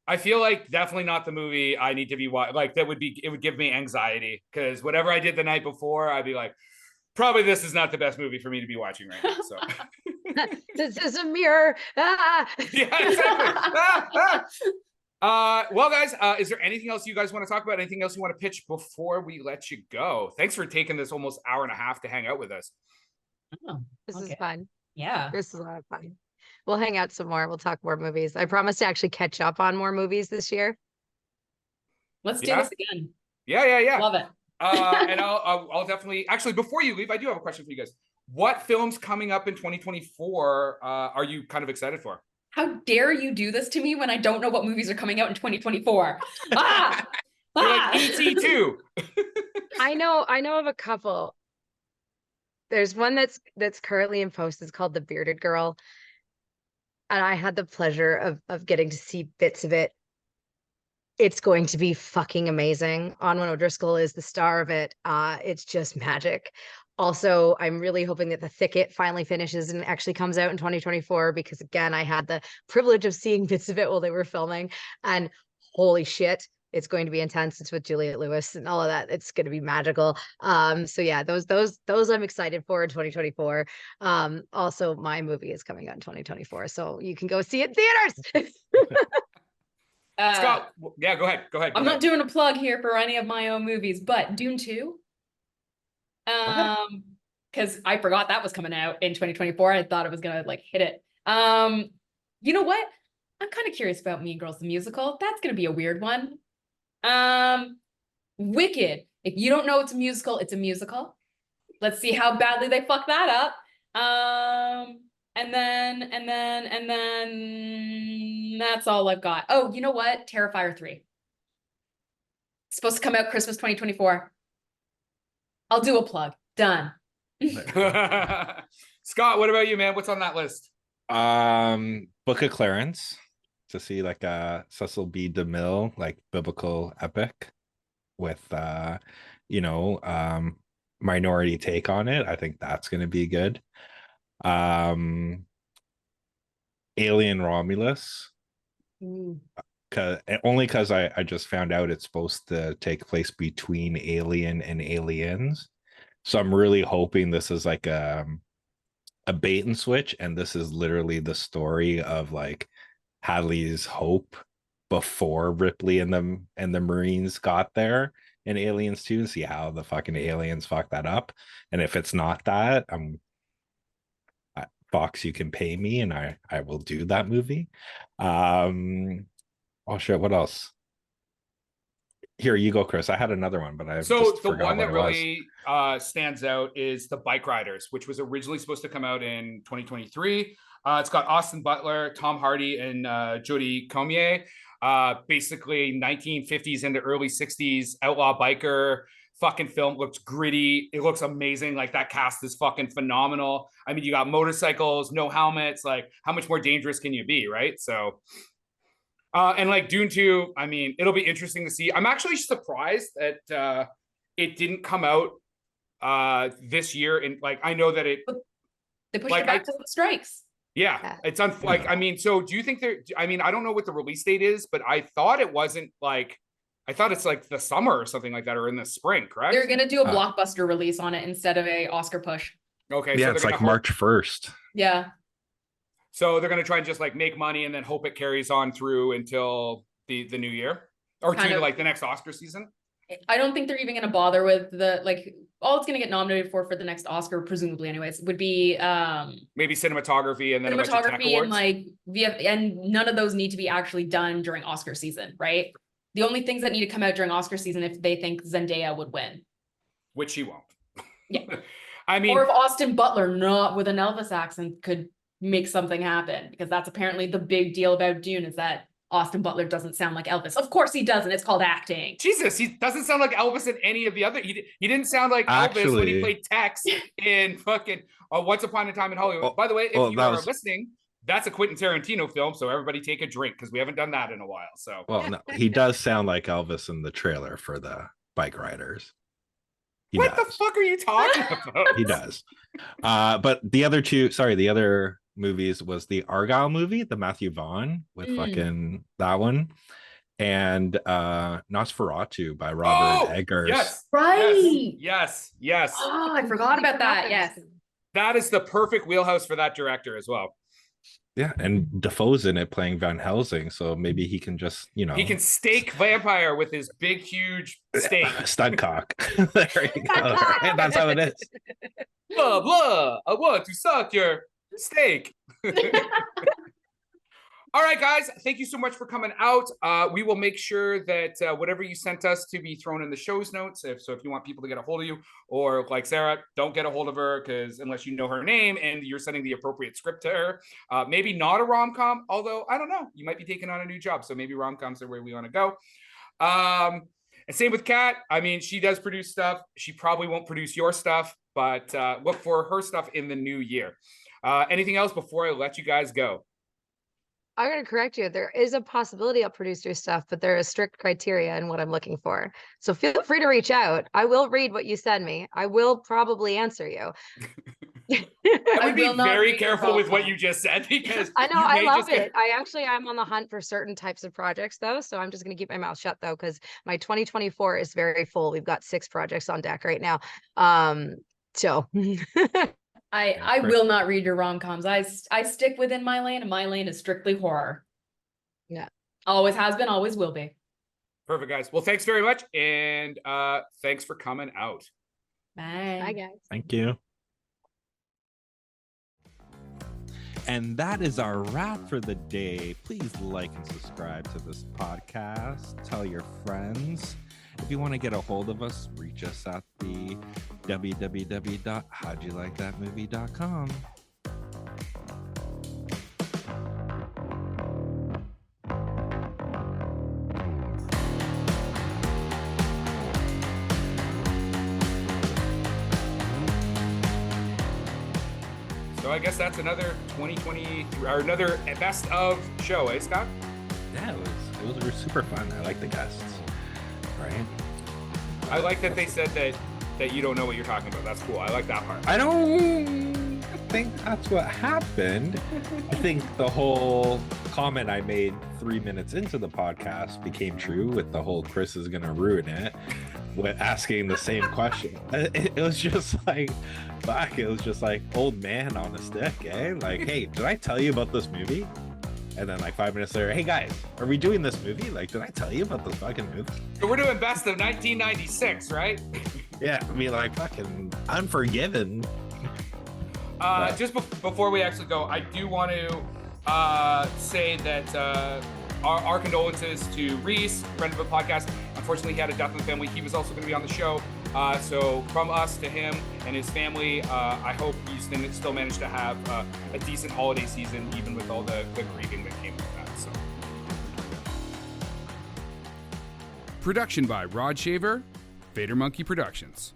I feel like definitely not the movie I need to be watching. Like it would give me anxiety because whatever I did the night before, I'd be like, probably this is not the best movie for me to be watching right now. So This is a mirror. Ah! yeah, exactly. Well, guys, is there anything else you guys want to talk about? Anything else you want to pitch before we let you go? Thanks for taking this almost hour and a half to hang out with us. Oh, This is okay. fun. Yeah. This is a lot of fun. We'll hang out some more. We'll talk more movies. I promise to actually catch up on more movies this year. Let's do this again. Yeah. Love it. And I'll definitely actually before you leave, I do have a question for you guys. What films coming up in 2024 are you kind of excited for? How dare you do this to me when I don't know what movies are coming out in 2024? Ah! You're like E.T. too. I know of a couple. There's one that's currently in post. It's called The Bearded Girl. And I had the pleasure of getting to see bits of it. It's going to be fucking amazing. Onwin O'Driscoll is the star of it. It's just magic. Also, I'm really hoping that The Thicket finally finishes and actually comes out in 2024 because again, I had the privilege of seeing bits of it while they were filming, and holy shit, it's going to be intense. It's with Juliette Lewis and all of that. It's going to be magical. So yeah, those I'm excited for in 2024. Also, my movie is coming out in 2024, so you can go see it in theaters. Scott, yeah, go ahead. I'm not doing a plug here for any of my own movies, but Dune 2. Because I forgot that was coming out in 2024. I thought it was gonna like hit it. You know what? I'm kind of curious about Mean Girls the musical. That's gonna be a weird one. Wicked. If you don't know it's a musical, it's a musical. Let's see how badly they fuck that up. And then that's all I've got. Oh, you know what? Terrifier 3. It's supposed to come out Christmas 2024. I'll do a plug. Done. Scott, what about you, man? What's on that list? Book of Clarence to see like a Cecil B. DeMille like biblical epic with minority take on it. I think that's going to be good. Alien Romulus, because I just found out it's supposed to take place between Alien and Aliens, so I'm really hoping this is like a bait and switch, and this is literally the story of like Hadley's hope before Ripley and the Marines got there, in Aliens 2 and see how the fucking aliens fuck that up. And if it's not that, Fox, you can pay me and I will do that movie. Oh shit, what else? Here you go, Chris. I had another one, but I so the one that really stands out is The Bike Riders, which was originally supposed to come out in 2023. It's got Austin Butler, Tom Hardy, and Jodie Comer. Basically 1950s into early 60s outlaw biker fucking film. Looks gritty. It looks amazing. Like, that cast is fucking phenomenal. I mean, you got motorcycles, no helmets. Like, how much more dangerous can you be, right? So and like Dune 2, I mean, it'll be interesting to see. I'm actually surprised that it didn't come out this year. And like, I know that they pushed it back to the strikes. Yeah, it's like, I mean, so do you think I mean, I don't know what the release date is, but I thought it wasn't like, I thought it's like the summer or something like that, or in the spring, correct? They're going to do a blockbuster release on it instead of a Oscar push. Okay. Yeah, so it's like March 1st. Yeah. So they're going to try and just like make money and then hope it carries on through until the new year, or to like the next Oscar season. I don't think they're even going to bother with the, like, all it's going to get nominated for the next Oscar, presumably anyways, would be maybe cinematography and then cinematography and like and none of those need to be actually done during Oscar season, right? The only things that need to come out during Oscar season if they think Zendaya would win, which she won't. Yeah. I mean, or if Austin Butler, not with an Elvis accent, could make something happen, because that's apparently the big deal about Dune, is that Austin Butler doesn't sound like Elvis. Of course he doesn't. It's called acting. Jesus, he doesn't sound like Elvis in any of the other. He didn't sound like Elvis when he played Tex in fucking Once Upon a Time in Hollywood. By the way, if you are listening, that's a Quentin Tarantino film, so everybody take a drink, because we haven't done that in a while. So, well, no, he does sound like Elvis in the trailer for The Bike Riders. What the fuck are you talking about? He does. But the other movies was the Argyle movie, the Matthew Vaughn with fucking that one, and Nosferatu by Robert Eggers. Yes, right. Yes. Oh, I forgot about that. Yes, that is the perfect wheelhouse for that director as well. Yeah, and Defoe's in it playing Van Helsing, so maybe he can just, he can stake vampire with his big, huge stake. Stud cock. There you go. Right? That's how it is. Blah, blah. I want to suck your steak. All right, guys, thank you so much for coming out. We will make sure that whatever you sent us to be thrown in the show's notes. If you want people to get a hold of you, or like Sarah, don't get a hold of her, because unless you know her name and you're sending the appropriate script to her, maybe not a rom-com, although I don't know, you might be taking on a new job, so maybe rom-coms are where we want to go. And same with Kat. I mean, she does produce stuff. She probably won't produce your stuff, but look for her stuff in the new year. Anything else before I let you guys go? I'm going to correct you. There is a possibility I'll produce your stuff, but there is strict criteria in what I'm looking for. So feel free to reach out. I will read what you send me. I will probably answer you. I would be very careful with what you just said, because I know I love it. I'm on the hunt for certain types of projects though. So I'm just going to keep my mouth shut though, because my 2024 is very full. We've got 6 projects on deck right now. So I will not read your rom-coms. I stick within my lane, and my lane is strictly horror. Yeah. Always has been, always will be. Perfect, guys. Well, thanks very much. And thanks for coming out. Bye. Bye, guys. Thank you. And that is our wrap for the day. Please like and subscribe to this podcast. Tell your friends. If you want to get a hold of us, reach us at the www.howdyoulikethatmovie.com. So I guess that's another 2020 or another best of show, eh, Scott? Yeah, it was super fun. I like the guests. Right. I like that they said that you don't know what you're talking about. That's cool. I like that part. I don't think that's what happened. I think the whole comment I made 3 minutes into the podcast became true with the whole Chris is gonna ruin it with asking the same question. It was just like, fuck, it was just like old man on a stick, eh? Like, hey, did I tell you about this movie? And then like 5 minutes later, hey guys, are we doing this movie? Like, did I tell you about this fucking movie? So we're doing best of 1996, right? Yeah, I mean, like fucking Unforgiven. Just before we actually go, I do want to say that our condolences to Reese, friend of the podcast. Unfortunately, he had a death in the family. He was also going to be on the show. So from us to him and his family, I hope he's still managed to have a decent holiday season, even with all the grieving that came with that. So. Production by Rod Shaver, Vader Monkey Productions.